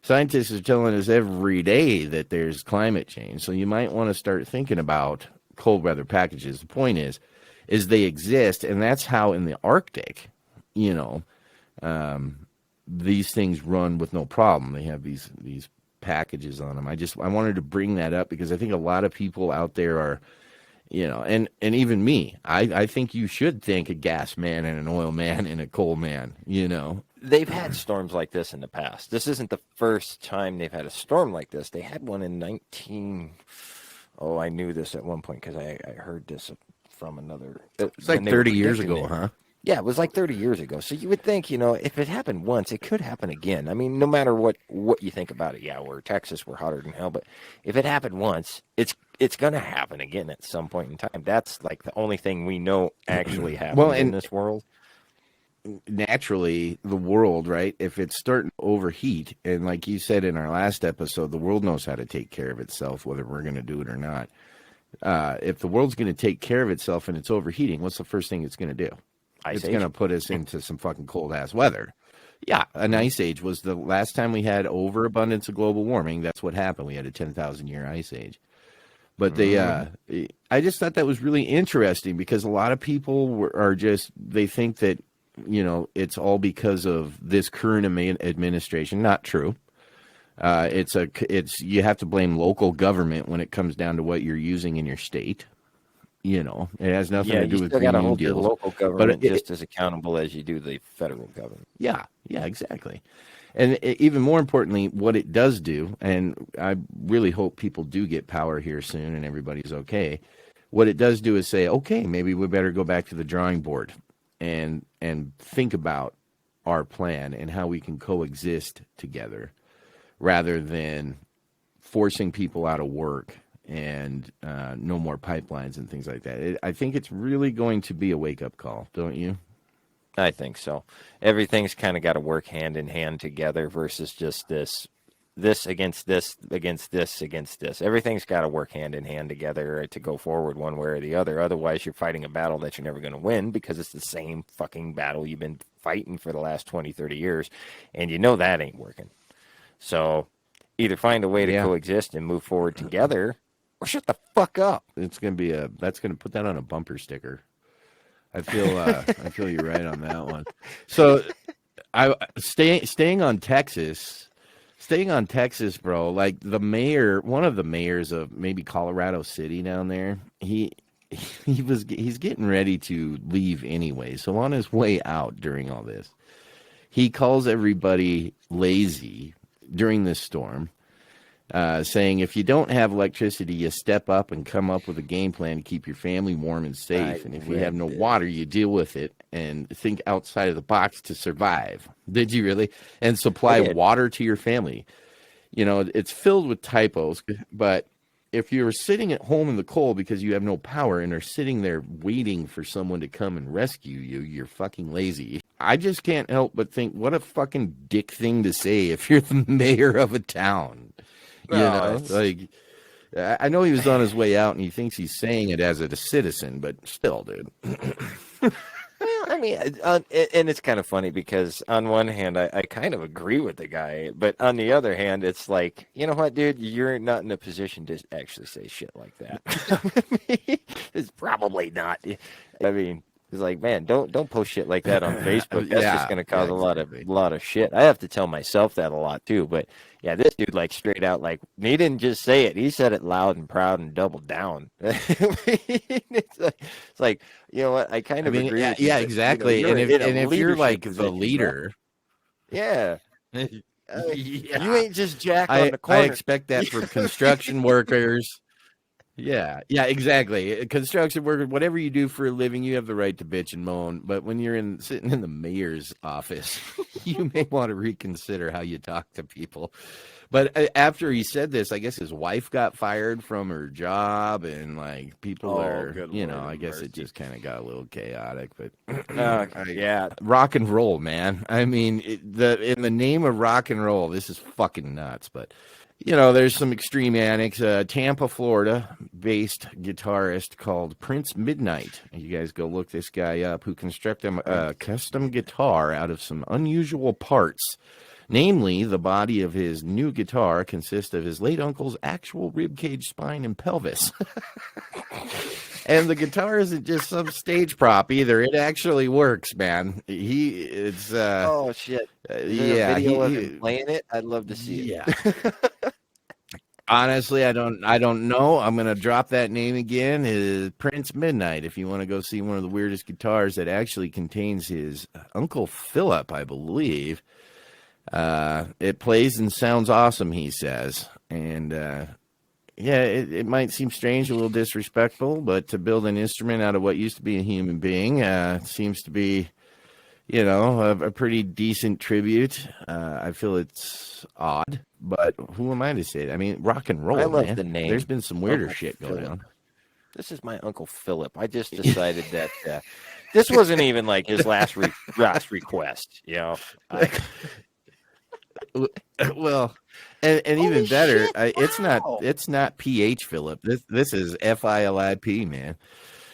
Speaker 1: Scientists are telling us every day that there's climate change, so you might want to start thinking about cold weather packages. The point is they exist, and that's how in the Arctic, these things run with no problem. They have these packages on them. I wanted to bring that up because I think a lot of people out there are, and even me, I think you should think a gas man and an oil man and a coal man,
Speaker 4: They've had storms like this in the past. This isn't the first time they've had a storm like this. They had one in I knew this at one point because I heard this from another.
Speaker 1: It's like 30 years ago, huh?
Speaker 4: Yeah, it was like 30 years ago. So you would think, if it happened once, it could happen again. I mean, no matter what you think about it. Yeah, we're Texas, we're hotter than hell. But if it happened once, it's going to happen again at some point in time. That's like the only thing we know actually happens in this world.
Speaker 1: Naturally, the world, right? If it's starting to overheat, and like you said in our last episode, the world knows how to take care of itself, whether we're going to do it or not. If the world's going to take care of itself and it's overheating, what's the first thing it's going to do? It's going to put us into some fucking cold ass weather. Yeah, an ice age was the last time we had overabundance of global warming. That's what happened. We had a 10,000-year ice age. But I just thought that was really interesting because a lot of people they think that, it's all because of this current administration. Not true. You have to blame local government when it comes down to what you're using in your state. It has nothing to do with green
Speaker 4: hold
Speaker 1: deals.
Speaker 4: The local government just as accountable as you do the federal government.
Speaker 1: Yeah, exactly. And even more importantly, what it does do, and I really hope people do get power here soon and everybody's okay. What it does do is say, okay, maybe we better go back to the drawing board and think about our plan and how we can coexist together rather than
Speaker 6: forcing people out of work and no more pipelines and things like that. I think it's really going to be a wake-up call, don't you?
Speaker 4: I think so. Everything's kind of got to work hand in hand together versus just this against this, against this, against this. Everything's got to work hand in hand together to go forward one way or the other. Otherwise, you're fighting a battle that you're never going to win because it's the same fucking battle you've been fighting for the last 20, 30 years, and you know that ain't working. So either find a way to coexist and move forward together, or shut the fuck up.
Speaker 6: It's going to be that's going to put that on a bumper sticker. I feel you're right on that one. So staying on Texas, bro, like the mayor, one of the mayors of maybe Colorado City down there, he's getting ready to leave anyway. So on his way out during all this, he calls everybody lazy during this storm, saying if you don't have electricity, you step up and come up with a game plan to keep your family warm and safe. And if you have no water, you deal with it and think outside of the box to survive. Did you really? And supply water to your family. You know, it's filled with typos, but if you're sitting at home in the cold because you have no power and are sitting there waiting for someone to come and rescue you, you're fucking lazy. I just can't help but think, what a fucking dick thing to say if you're the mayor of a town. You know, like, I know he was on his way out and he thinks he's saying it as a citizen, but still, dude.
Speaker 4: Well, I mean, and it's kind of funny because on one hand, I kind of agree with the guy, but on the other hand, it's like, you know what, dude, you're not in a position to actually say shit like that. It's probably not. I mean, it's like, man, don't post shit like that on Facebook. That's just going to cause a lot of shit. I have to tell myself that a lot too. But yeah, this dude like straight out, like, he didn't just say it; he said it loud and proud and doubled down. It's like, you know what? I kind of agree.
Speaker 6: Yeah, exactly.
Speaker 4: You know,
Speaker 6: and if you're like the leader,
Speaker 4: you ain't just Jack on the corner.
Speaker 6: I expect that from construction workers. Yeah, exactly. Construction worker, whatever you do for a living, you have the right to bitch and moan. But when you're sitting in the mayor's office, you may want to reconsider how you talk to people. But after he said this, I guess his wife got fired from her job, and like people I guess it just kind of got a little chaotic. But rock and roll, man. I mean, in the name of rock and roll, this is fucking nuts. But you know, there's some extreme antics. Tampa, Florida-based guitarist called Prince Midnight. You guys go look this guy up, who constructed a custom guitar out of some unusual parts. Namely, the body of his new guitar consists of his late uncle's actual ribcage, spine, and pelvis. And the guitar isn't just some stage prop either. It actually works, man.
Speaker 4: Oh shit!
Speaker 6: Yeah,
Speaker 4: video of him playing it. I'd love to see it.
Speaker 6: Yeah. Honestly, I don't know. I'm gonna drop that name again. Is Prince Midnight. If you want to go see one of the weirdest guitars that actually contains his Uncle Philip, I believe. It plays and sounds awesome, he says, and. Yeah, it might seem strange, a little disrespectful, but to build an instrument out of what used to be a human being seems to be, you know, a pretty decent tribute. I feel it's odd, but who am I to say it? I mean, rock and roll,
Speaker 4: I love
Speaker 6: man.
Speaker 4: the name.
Speaker 6: There's been some weirder
Speaker 4: Uncle
Speaker 6: shit
Speaker 4: Philip.
Speaker 6: going on.
Speaker 4: This is my Uncle Philip. I just decided that this wasn't even like his last request, you know.
Speaker 6: Well, and even better,
Speaker 4: shit,
Speaker 6: it's not PH Philip. This is FILIP, man.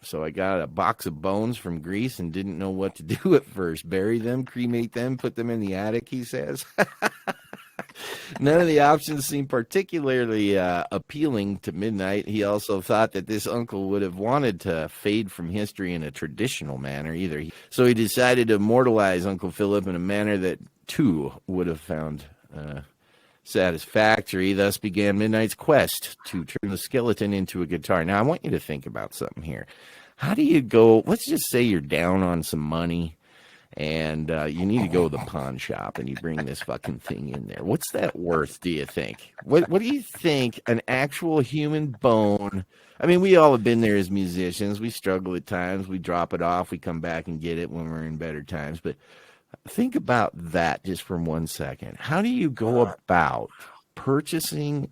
Speaker 6: So I got a box of bones from Greece and didn't know what to do at first. Bury them, cremate them, put them in the attic, he says. None of the options seemed particularly appealing to Midnight. He also thought that this uncle would have wanted to fade from history in a traditional manner either. So he decided to immortalize Uncle Philip in a manner that too would have found satisfactory. Thus began Midnight's quest to turn the skeleton into a guitar. Now, I want you to think about something here. How do you go? Let's just say you're down on some money and you need to go to the pawn shop and you bring this fucking thing in there. What's that worth, do you think? What do you think an actual human bone? I mean, we all have been there as musicians. We struggle at times. We drop it off. We come back and get it when we're in better times. But think about that just for 1 second. How do you go about purchasing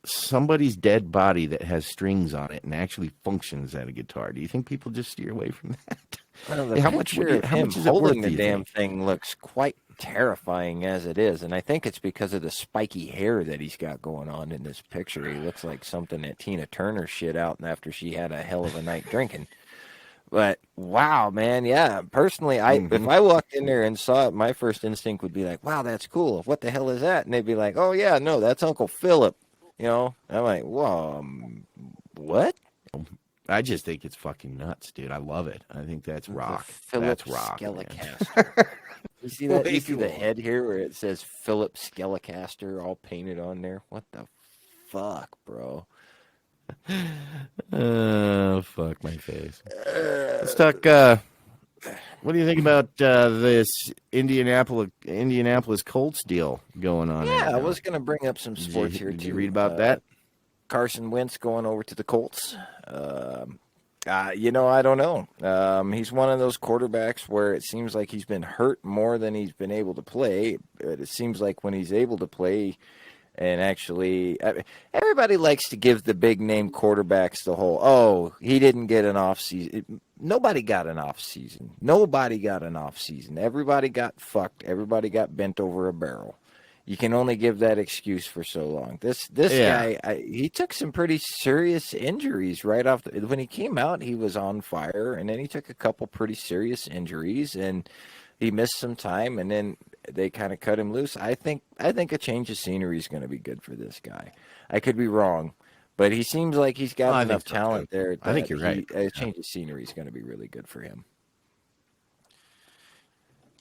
Speaker 6: somebody's dead body that has strings on it and actually functions at a guitar? Do you think people just steer away from that?
Speaker 4: Well, the
Speaker 6: How much
Speaker 4: picture of
Speaker 6: how
Speaker 4: him
Speaker 6: much is it worth,
Speaker 4: holding
Speaker 6: do
Speaker 4: the
Speaker 6: you
Speaker 4: damn
Speaker 6: think?
Speaker 4: thing looks quite terrifying as it is, and I think it's because of the spiky hair that he's got going on in this picture. He looks like something that Tina Turner shit out after she had a hell of a night drinking. But wow, man, yeah. Personally, if I walked in there and saw it, my first instinct would be like, "Wow, that's cool. What the hell is that?" And they'd be like, "Oh yeah, no, that's Uncle Philip." You know, I'm like, "Whoa, what?"
Speaker 6: I just think it's fucking nuts, dude. I love it. I think that's rock.
Speaker 4: Philip
Speaker 6: That's rock, man.
Speaker 4: Skellicaster. You see that?
Speaker 6: Way
Speaker 4: You see the
Speaker 6: cool.
Speaker 4: head here where it says Philip Skellicaster all painted on there? What the fuck, bro?
Speaker 6: Oh, fuck my face. Let's talk. What do you think about this Indianapolis Colts deal going on?
Speaker 4: Yeah,
Speaker 6: right
Speaker 4: I
Speaker 6: now?
Speaker 4: was gonna bring up some sports here
Speaker 6: Did
Speaker 4: too.
Speaker 6: you read about that?
Speaker 4: Carson Wentz going over to the Colts. I don't know. He's one of those quarterbacks where it seems like he's been hurt more than he's been able to play. But it seems like when he's able to play, and actually, everybody likes to give the big name quarterbacks the whole, oh, he didn't get an off season. Nobody got an off season. Nobody got an off season. Everybody got fucked. Everybody got bent over a barrel. You can only give that excuse for so long. This
Speaker 6: Yeah.
Speaker 4: guy, he took some pretty serious injuries right off. When he came out, he was on fire, and then he took a couple pretty serious injuries, and he missed some time, and then they kind of cut him loose. I think a change of scenery is going to be good for this guy. I could be wrong, but he seems like he's got
Speaker 6: I
Speaker 4: enough
Speaker 6: think so,
Speaker 4: talent
Speaker 6: too.
Speaker 4: there.
Speaker 6: I think
Speaker 4: that
Speaker 6: you're right.
Speaker 4: A change of scenery is going to be really good for him.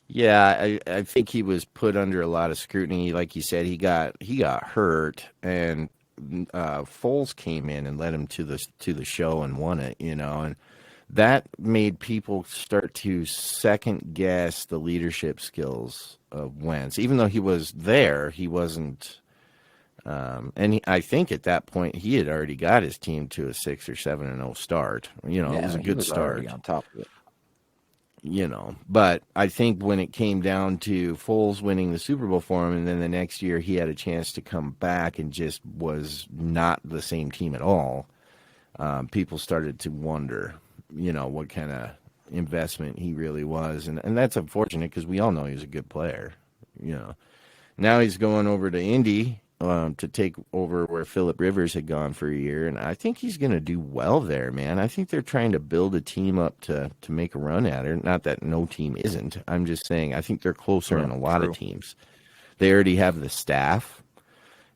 Speaker 6: Yeah, I think he was put under a lot of scrutiny. Like you said, he got hurt, and Foles came in and led him to the show and won it. And that made people start to second guess the leadership skills of Wentz. Even though he was there, he wasn't. I think at that point he had already got his team to a 6 or 7-0 start. It was a
Speaker 4: he
Speaker 6: good
Speaker 4: was
Speaker 6: start.
Speaker 4: already on top of it.
Speaker 6: But I think when it came down to Foles winning the Super Bowl for him, and then the next year he had a chance to come back and just was not the same team at all, people started to wonder, what kind of investment he really was. And that's unfortunate because we all know he was a good player. Now he's going over to Indy to take over where Phillip Rivers had gone for a year, and I think he's going to do well there, man. I think they're trying to build a team up to make a run at it. Not that no team isn't. I'm just saying I think they're closer than a lot of teams. They already have the staff.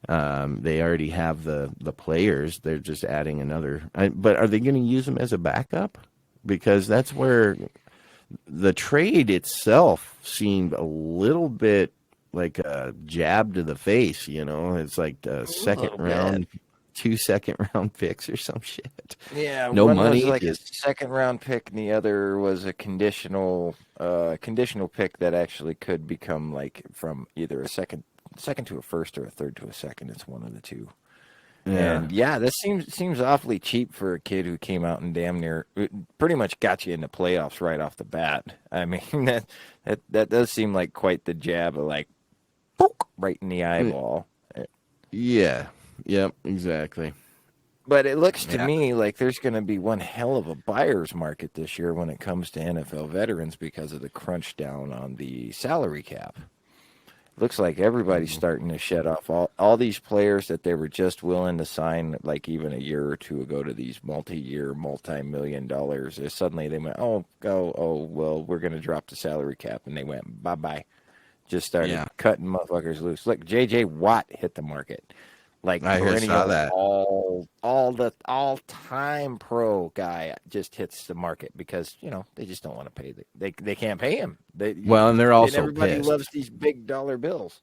Speaker 6: They already have the players. They're just adding another. But are they going to use him as a backup? Because that's where the trade itself seemed a little bit like a jab to the face, It's like a second round, 2 second-round picks or some shit.
Speaker 4: Yeah,
Speaker 6: no
Speaker 4: one
Speaker 6: money.
Speaker 4: was like a second-round pick, and the other was a conditional pick that actually could become like from either a second to a first or a third to a second. It's one of the two.
Speaker 6: Yeah.
Speaker 4: And yeah, this seems awfully cheap for a kid who came out and damn near pretty much got you in the playoffs right off the bat. I mean, that does seem like quite the jab of like, poke, right in the eyeball.
Speaker 6: Yeah. Yep. Exactly.
Speaker 4: But it looks to me like there's going to be one hell of a buyer's market this year when it comes to NFL veterans because of the crunch down on the salary cap. Looks like everybody's starting to shed off all these players that they were just willing to sign like even a year or two ago to these multi-year, multi-million dollars. Suddenly they went, well, we're going to drop the salary cap. And they went, bye-bye. Just started cutting motherfuckers loose. Look, J.J. Watt hit the market. Like
Speaker 6: I saw that.
Speaker 4: All-time pro guy just hits the market because, they just don't want to pay. They can't pay him.
Speaker 6: And they're also
Speaker 4: everybody
Speaker 6: pissed.
Speaker 4: loves these big dollar bills.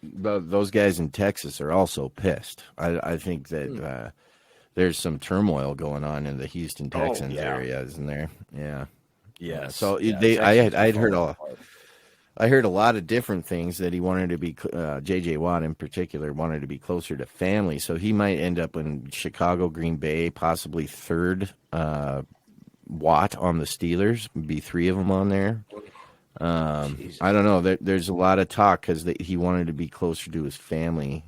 Speaker 6: Those guys in Texas are also pissed. I think that there's some turmoil going on in the Houston Texans area, isn't there? Yeah.
Speaker 4: Yeah.
Speaker 6: So I heard a lot of different things that he wanted to be, J.J. Watt in particular, wanted to be closer to family. So he might end up in Chicago, Green Bay, possibly third Watt on the Steelers. Be 3 of them on there. I don't know. There's a lot of talk because he wanted to be closer to his family.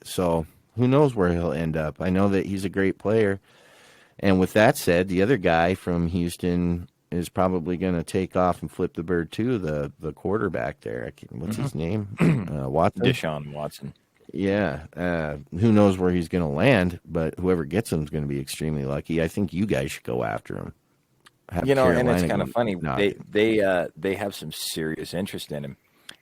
Speaker 6: So who knows where he'll end up. I know that he's a great player. And with that said, the other guy from Houston is probably going to take off and flip the bird too. The quarterback there, what's his name? Watson.
Speaker 4: Deshaun Watson.
Speaker 6: Yeah, who knows where he's going to land? But whoever gets him is going to be extremely lucky. I think you guys should go after him.
Speaker 4: And it's kind of funny. They have some serious interest in him,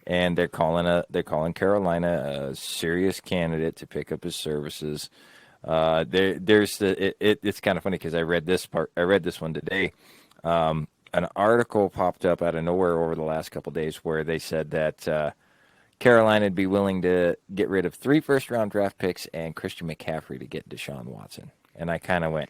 Speaker 4: and they're calling Carolina a serious candidate to pick up his services. It's kind of funny because I read this one today. An article popped up out of nowhere over the last couple of days where they said that Carolina would be willing to get rid of 3 first-round draft picks and Christian McCaffrey to get Deshaun Watson. And I kind of went,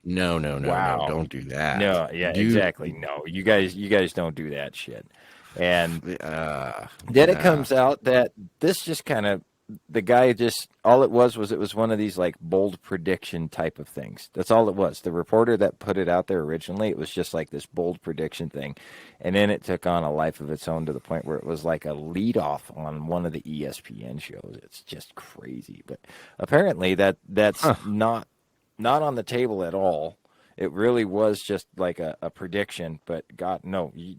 Speaker 6: No,
Speaker 4: wow.
Speaker 6: Don't do that.
Speaker 4: No, yeah, exactly. No, you guys don't do that shit. And then it comes out that this just kind of, the guy just, all it was one of these like bold prediction type of things. That's all it was. The reporter that put it out there originally, it was just like this bold prediction thing. And then it took on a life of its own to the point where it was like a lead off on one of the ESPN shows. It's just crazy. But apparently that's not on the table at all. It really was just like a prediction, but God, no, you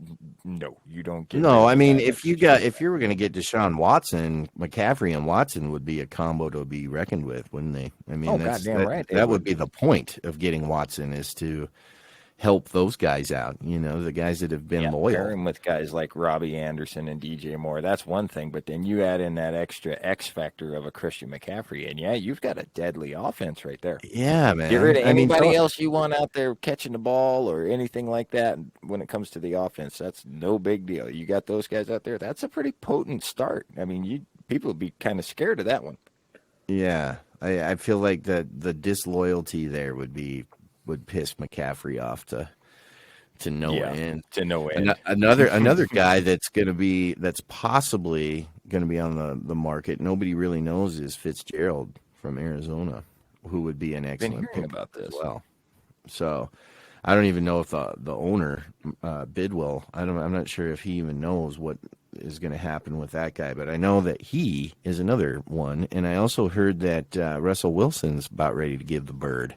Speaker 4: don't get.
Speaker 6: No, I mean, if you were going to get Deshaun Watson, McCaffrey and Watson would be a combo to be reckoned with, wouldn't they? I mean,
Speaker 4: right.
Speaker 6: That would be the point of getting Watson, is to help those guys out. The guys that have been loyal.
Speaker 4: Pair him with guys like Robbie Anderson and DJ Moore. That's one thing, but then you add in that extra X factor of a Christian McCaffrey, and you've got a deadly offense right there.
Speaker 6: Yeah, man.
Speaker 4: Get rid of anybody else you want out there catching the ball or anything like that. When it comes to the offense, that's no big deal. You got those guys out there. That's a pretty potent start. I mean, people would be kind of scared of that one.
Speaker 6: Yeah, I feel like the disloyalty there would piss McCaffrey off to no end.
Speaker 4: To no end.
Speaker 6: Another guy that's possibly going to be on the market, nobody really knows, is Fitzgerald from Arizona, who would be an excellent pick
Speaker 4: about this
Speaker 6: as well. So I don't even know if the owner, Bidwell, I'm not sure if he even knows what is going to happen with that guy, but I know that he is another one. And I also heard that Russell Wilson's about ready to give the bird.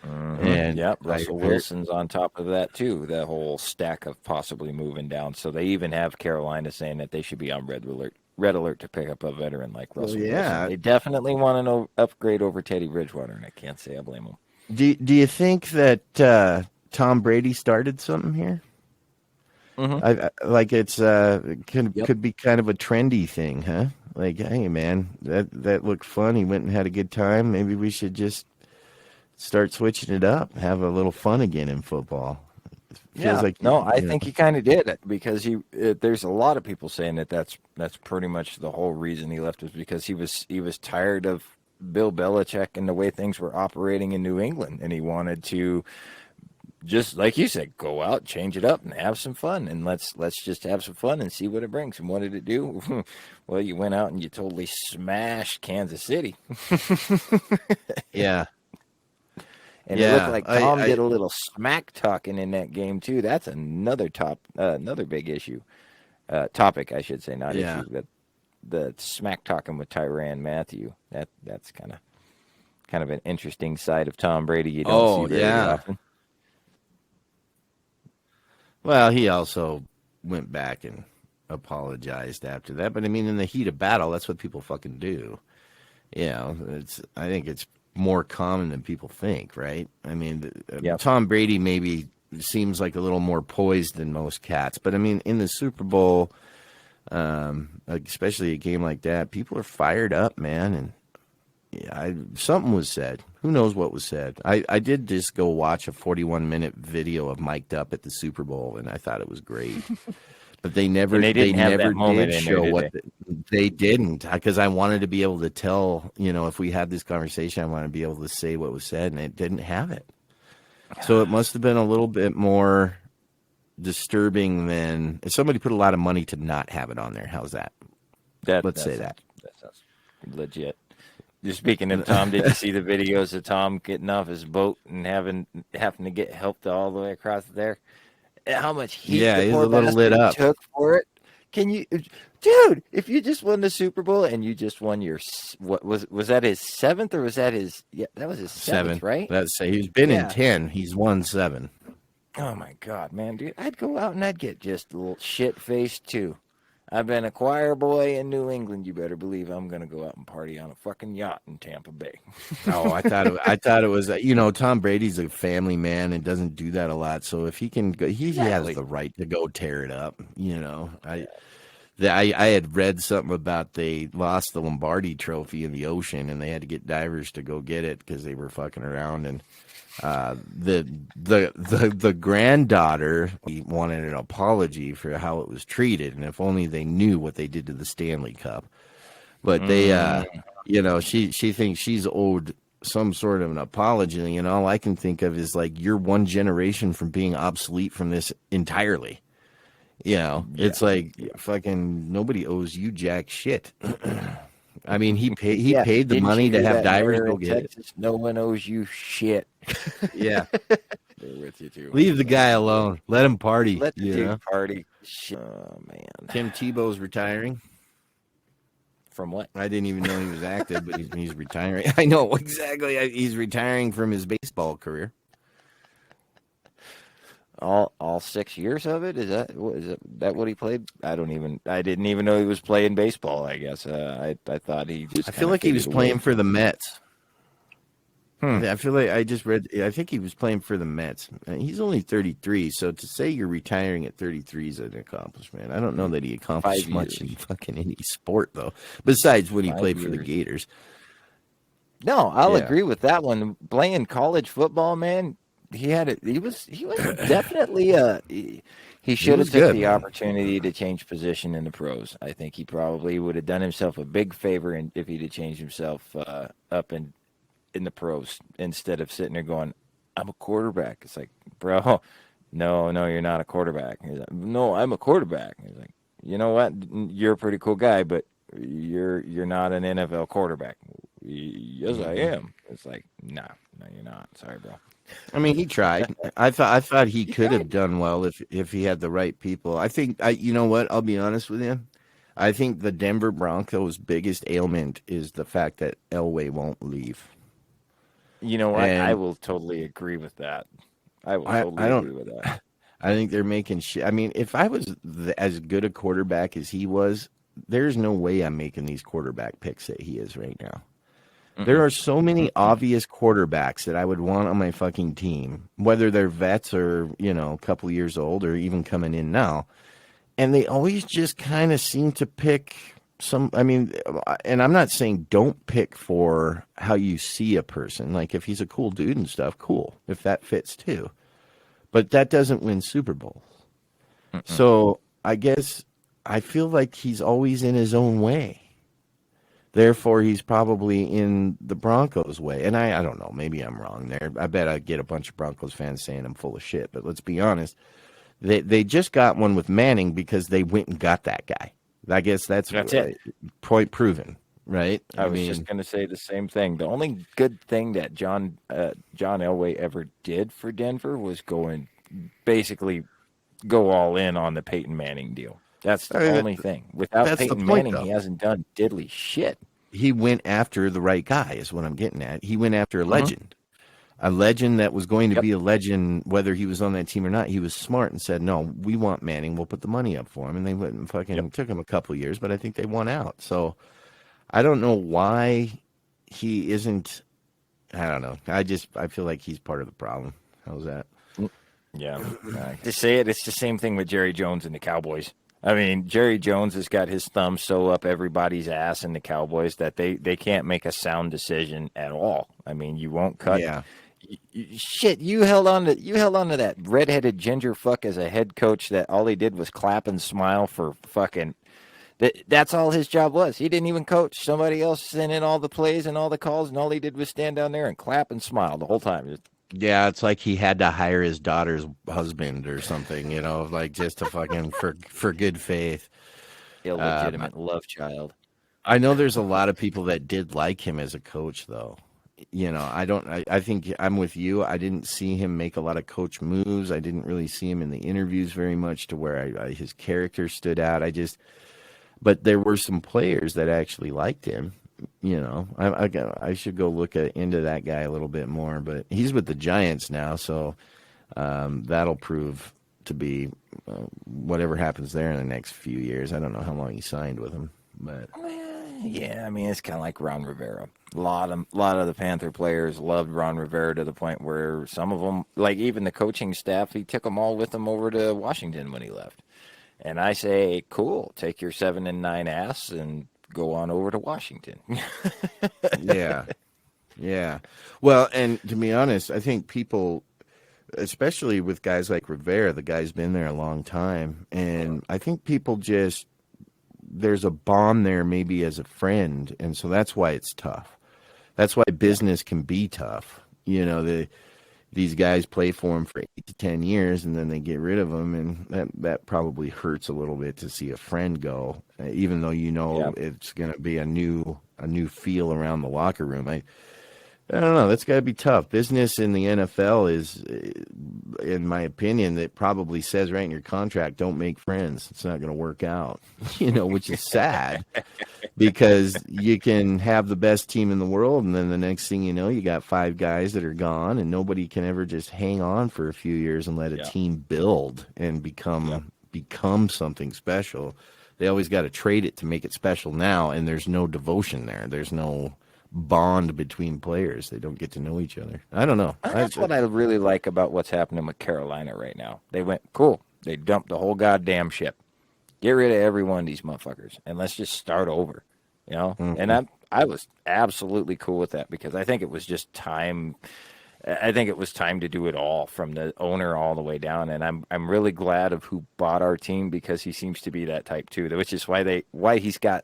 Speaker 4: Mm-hmm. And Russell Wilson's on top of that too. The whole stack of possibly moving down. So they even have Carolina saying that they should be on red alert to pick up a veteran like Russell Wilson. They definitely want to upgrade over Teddy Bridgewater, and I can't say I blame them.
Speaker 6: Do you think that Tom Brady started something here?
Speaker 4: Mm-hmm.
Speaker 6: It's could be kind of a trendy thing, huh? Like, hey man, that looked fun. He went and had a good time. Maybe we should just start switching it up, have a little fun again in football.
Speaker 4: I think he kind of did, because there's a lot of people saying that's pretty much the whole reason he left, was because he was tired of Bill Belichick and the way things were operating in New England, and he wanted to, just like you said, go out, change it up, and have some fun, and let's just have some fun and see what it brings. And what did it do? Well, you went out and you totally smashed Kansas City.
Speaker 6: Yeah.
Speaker 4: And it looked like Tom did a little smack talking in that game too. That's another big issue, topic, I should say, not issue. That the smack talking with Tyrann Mathieu. That's kind of an interesting side of Tom Brady you don't see very often.
Speaker 6: Well, he also went back and apologized after that. But I mean, in the heat of battle, that's what people fucking do. I think it's more common than people think, right? I mean, Tom Brady maybe seems like a little more poised than most cats, but I mean, in the Super Bowl, especially a game like that, people are fired up, man. And something was said. Who knows what was said? I did just go watch a 41-minute video of Mic'd Up at the Super Bowl, and I thought it was great. But they never did show what they didn't, because I wanted to be able to tell, if we had this conversation, I wanted to be able to say what was said, and it didn't have it. So it must have been a little bit more disturbing than if somebody put a lot of money to not have it on there. How's that? Let's say that.
Speaker 4: That sounds legit. Just speaking of Tom, did you see the videos of Tom getting off his boat and having to get helped all the way across there? How much heat
Speaker 6: he's a little lit up.
Speaker 4: Took for it? Can you, dude? If you just won the Super Bowl and you just won your what was that his 7th or was that his that was his 7th, right?
Speaker 6: That's he's been in 10. He's won 7.
Speaker 4: Oh my God, man, dude! I'd go out and I'd get just a little shit faced too. I've been a choir boy in New England. You better believe I'm gonna go out and party on a fucking yacht in Tampa Bay.
Speaker 6: Oh, I thought it was Tom Brady's a family man and doesn't do that a lot. So if he can go, he has the right to go tear it up. I had read something about they lost the Lombardi Trophy in the ocean and they had to get divers to go get it because they were fucking around and. The granddaughter wanted an apology for how it was treated, and if only they knew what they did to the Stanley Cup. But they, she thinks she's owed some sort of an apology, and all I can think of is like you're one generation from being obsolete from this entirely. It's like fucking nobody owes you jack shit. I mean, he paid the money to have divers go get it.
Speaker 4: No one owes you shit.
Speaker 6: Yeah.
Speaker 4: They're with you too.
Speaker 6: Leave the guy alone. Let him party.
Speaker 4: Let the dude party. Shit. Oh, man.
Speaker 6: Tim Tebow's retiring.
Speaker 4: From what?
Speaker 6: I didn't even know he was active, but he's retiring. I know, exactly. He's retiring from his baseball career.
Speaker 4: All 6 years of it? Is that what he played? I didn't even know he was playing baseball, I guess. I thought he just
Speaker 6: I feel like he was playing for the Mets.
Speaker 4: I
Speaker 6: feel like I think he was playing for the Mets. He's only 33, so to say you're retiring at 33 is an accomplishment. I don't know that he accomplished much in fucking any sport, though, besides when he played for the Gators.
Speaker 4: No, I'll agree with that one. Playing college football, man, he was definitely he should have took the opportunity to change position in the pros. I think he probably would have done himself a big favor if he'd have changed himself up in the pros instead of sitting there going, I'm a quarterback. It's like, bro, no, you're not a quarterback. He's like, no, I'm a quarterback. He's like, you know what? You're a pretty cool guy, but you're not an NFL quarterback. Yes, I am. It's like, no, you're not. Sorry, bro.
Speaker 6: I mean, he tried. I thought he could have done well if he had the right people. I think, you know what? I'll be honest with you. I think the Denver Broncos' biggest ailment is the fact that Elway won't leave.
Speaker 4: You know what? I will totally agree with that. I will totally agree with that.
Speaker 6: I think they're making shit. I mean, if I was as good a quarterback as he was, there's no way I'm making these quarterback picks that he is right now. There are so many obvious quarterbacks that I would want on my fucking team, whether they're vets or, a couple years old or even coming in now. And they always just kind of seem to pick and I'm not saying don't pick for how you see a person. Like if he's a cool dude and stuff, cool, if that fits too. But that doesn't win Super Bowls. So I guess I feel like he's always in his own way. Therefore, he's probably in the Broncos' way. And I don't know. Maybe I'm wrong there. I bet I get a bunch of Broncos fans saying I'm full of shit. But let's be honest. They just got one with Manning because they went and got that guy. I guess that's
Speaker 4: it.
Speaker 6: Point proven, right?
Speaker 4: I was just going to say the same thing. The only good thing that John Elway ever did for Denver was basically go all in on the Peyton Manning deal. That's the only thing. Without Peyton Manning, he hasn't done diddly shit.
Speaker 6: He went after the right guy is what I'm getting at. He went after a legend. A legend that was going to be a legend whether he was on that team or not. He was smart and said, no, we want Manning. We'll put the money up for him. And they went and fucking took him a couple years, but I think they won out. So I don't know why he isn't. I don't know. I feel like he's part of the problem. How's that?
Speaker 4: Yeah. To say it, it's the same thing with Jerry Jones and the Cowboys. I mean, Jerry Jones has got his thumb so up everybody's ass in the Cowboys that they can't make a sound decision at all. I mean, you won't cut.
Speaker 6: Yeah.
Speaker 4: Shit, you held on to that redheaded ginger fuck as a head coach that all he did was clap and smile for fucking. That's all his job was. He didn't even coach. Somebody else sent in all the plays and all the calls, and all he did was stand down there and clap and smile the whole time.
Speaker 6: Yeah, it's like he had to hire his daughter's husband or something, like just to fucking for good faith.
Speaker 4: Illegitimate love child.
Speaker 6: I know there's a lot of people that did like him as a coach, though. I think I'm with you. I didn't see him make a lot of coach moves. I didn't really see him in the interviews very much to where his character stood out. But there were some players that actually liked him. I should go look into that guy a little bit more. But he's with the Giants now, so that'll prove to be whatever happens there in the next few years. I don't know how long he signed with him, but
Speaker 4: yeah, I mean, it's kind of like Ron Rivera. A lot of the Panther players loved Ron Rivera to the point where some of them, like even the coaching staff, he took them all with him over to Washington when he left. And I say, cool, take your 7-9 ass and go on over to Washington.
Speaker 6: Yeah. Well, and to be honest, I think people, especially with guys like Rivera, the guy's been there a long time, and I think people there's a bond there maybe as a friend, and so that's why it's tough. That's why business can be tough. These guys play for him for 8 to 10 years, and then they get rid of him, and that probably hurts a little bit to see a friend go, even though it's going to be a new feel around the locker room. I don't know. That's got to be tough. Business in the NFL is, in my opinion, that probably says right in your contract, don't make friends. It's not going to work out, which is sad because you can have the best team in the world, and then the next thing you know, you got 5 guys that are gone, and nobody can ever just hang on for a few years and let a team build and become something special. They always got to trade it to make it special now, and there's no devotion there. There's no bond between players. They don't get to know each other. I don't know.
Speaker 4: That's what I really like about what's happening with Carolina right now. They went, cool. They dumped the whole goddamn ship. Get rid of every one of these motherfuckers, and let's just start over, Mm-hmm. And I was absolutely cool with that because I think it was just time. I think it was time to do it all, from the owner all the way down. And I'm really glad of who bought our team, because he seems to be that type too, which is why he's got.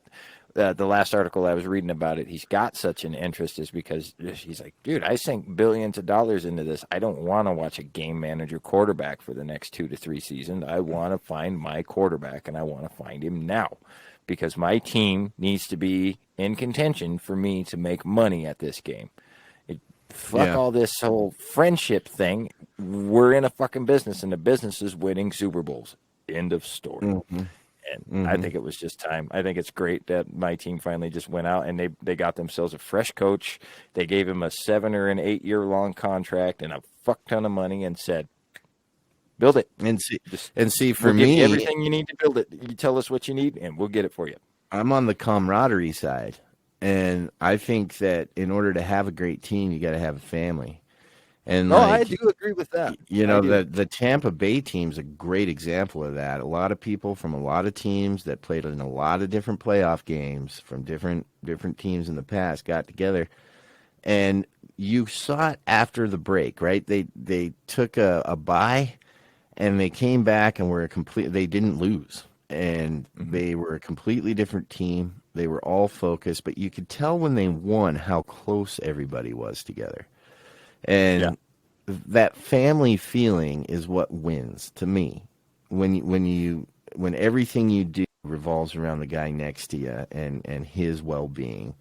Speaker 4: The last article I was reading about it, he's got such an interest, is because he's like, dude, I sink billions of dollars into this. I don't want to watch a game manager quarterback for the next 2 to 3 seasons. I want to find my quarterback, and I want to find him now, because my team needs to be in contention for me to make money at this game. All this whole friendship thing. We're in a fucking business, and the business is winning Super Bowls. End of story.
Speaker 6: Mm-hmm.
Speaker 4: And I think it was just time. I think it's great that my team finally just went out and they got themselves a fresh coach. They gave him a 7 or an 8 year long contract and a fuck ton of money and said, build it.
Speaker 6: And see, for
Speaker 4: we'll
Speaker 6: me,
Speaker 4: give you everything you need to build it. You tell us what you need and we'll get it for you.
Speaker 6: I'm on the camaraderie side. And I think that in order to have a great team, you got to have a family. And
Speaker 4: I do agree with that.
Speaker 6: The Tampa Bay team's a great example of that. A lot of people from a lot of teams that played in a lot of different playoff games from different teams in the past got together, and you saw it after the break, right? They took a bye, and they came back and they didn't lose, and they were a completely different team. They were all focused, but you could tell when they won how close everybody was together. And that family feeling is what wins to me. When everything you do revolves around the guy next to you and his well-being.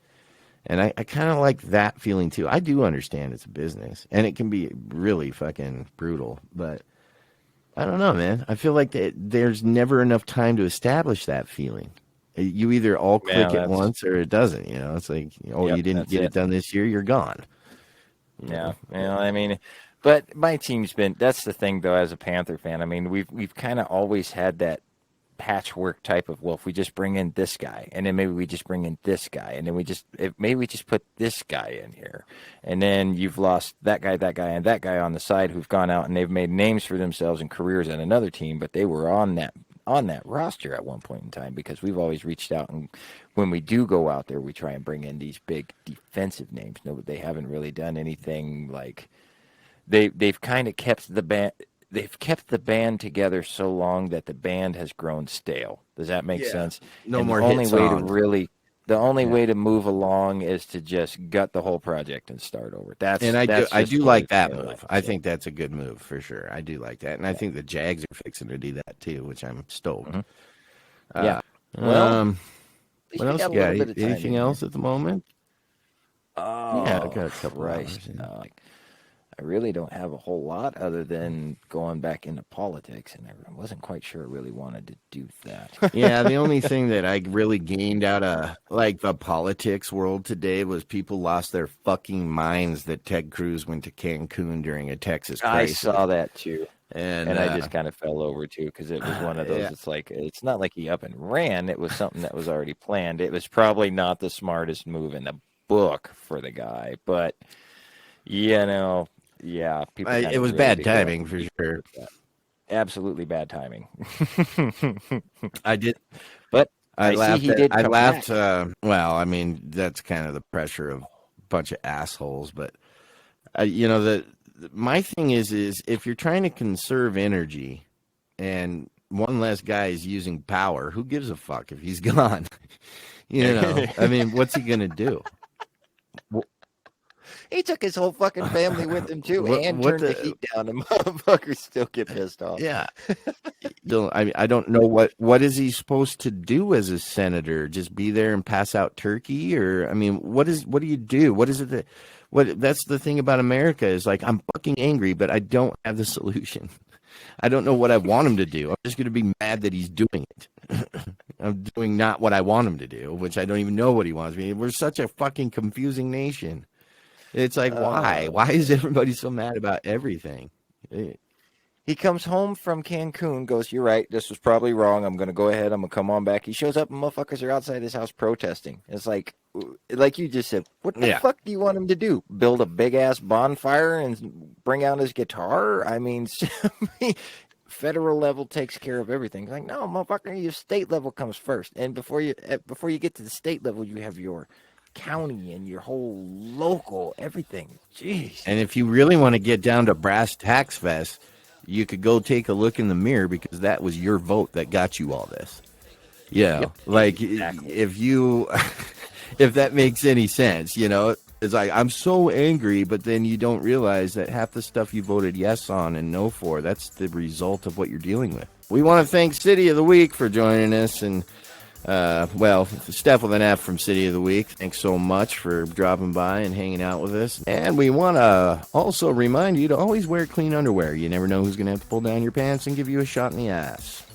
Speaker 6: And I kind of like that feeling too. I do understand it's a business and it can be really fucking brutal, but I don't know, man. I feel like there's never enough time to establish that feeling. You either all click at once or it doesn't, It's like, you didn't get it done this year, you're gone.
Speaker 4: Yeah, I mean, but my team's been. That's the thing, though. As a Panther fan, I mean, we've kind of always had that patchwork type of. Well, if we just bring in this guy, and then maybe we just bring in this guy, and then maybe we just put this guy in here, and then you've lost that guy, and that guy on the side who've gone out and they've made names for themselves and careers at another team, but they were on that roster at one point in time, because we've always reached out, and when we do go out there, we try and bring in these big defensive names. No, they haven't really done anything like they've kind of kept the band. They've kept the band together so long that the band has grown stale. Does that make sense?
Speaker 6: No more hit songs.
Speaker 4: The only way to move along is to just gut the whole project and start over.
Speaker 6: I do like that move. I think that's a good move for sure. I do like that, and I think the Jags are fixing to do that too, which I'm stoked.
Speaker 4: Well,
Speaker 6: what else you got? Anything else at the moment?
Speaker 4: Oh,
Speaker 6: Yeah, I got a couple
Speaker 4: Christ,
Speaker 6: hours, yeah.
Speaker 4: no. Like, I really don't have a whole lot other than going back into politics, and I wasn't quite sure I really wanted to do that.
Speaker 6: Yeah, the only thing that I really gained out of like the politics world today was people lost their fucking minds that Ted Cruz went to Cancun during a Texas
Speaker 4: I
Speaker 6: crisis.
Speaker 4: saw that too.
Speaker 6: And
Speaker 4: I just kind of fell over too because it was one of those.
Speaker 6: yeah.
Speaker 4: It's like it's not like he up and ran. It was something that was already planned. It was probably not the smartest move in the book for the guy, but yeah, people.
Speaker 6: It was bad timing for sure.
Speaker 4: Absolutely bad timing.
Speaker 6: I did,
Speaker 4: but
Speaker 6: I laughed.
Speaker 4: see he did
Speaker 6: I
Speaker 4: come
Speaker 6: laughed.
Speaker 4: back.
Speaker 6: Well, I mean, that's kind of the pressure of a bunch of assholes. But my thing is if you're trying to conserve energy, and one less guy is using power, who gives a fuck if he's gone? I mean, what's he gonna do?
Speaker 4: He took his whole fucking family with him too, and
Speaker 6: what
Speaker 4: turned the heat down. And motherfuckers still get pissed off.
Speaker 6: Yeah. I don't know what is he supposed to do as a senator? Just be there and pass out turkey, or I mean, what do you do? What is it that's the thing about America is like I'm fucking angry, but I don't have the solution. I don't know what I want him to do. I'm just going to be mad that he's doing it. I'm doing not what I want him to do, which I don't even know what he wants me. We're such a fucking confusing nation. It's like, why? Why is everybody so mad about everything?
Speaker 4: He comes home from Cancun, goes, "You're right. This was probably wrong. I'm going to go ahead. I'm going to come on back." He shows up and motherfuckers are outside his house protesting. It's like you just said, what the fuck do you want him to do? Build a big-ass bonfire and bring out his guitar? I mean, federal level takes care of everything. Like, no, motherfucker, your state level comes first. And before you get to the state level, you have your county and your whole local everything. Jeez.
Speaker 6: And if you really want to get down to brass tacks fest, you could go take a look in the mirror because that was your vote that got you all this. Exactly. If that makes any sense, it's like I'm so angry, but then you don't realize that half the stuff you voted yes on and no for, that's the result of what you're dealing with. We want to thank City of the Week for joining us, and Steph with an F from City of the Week, thanks so much for dropping by and hanging out with us. And we want to also remind you to always wear clean underwear. You never know who's going to have to pull down your pants and give you a shot in the ass.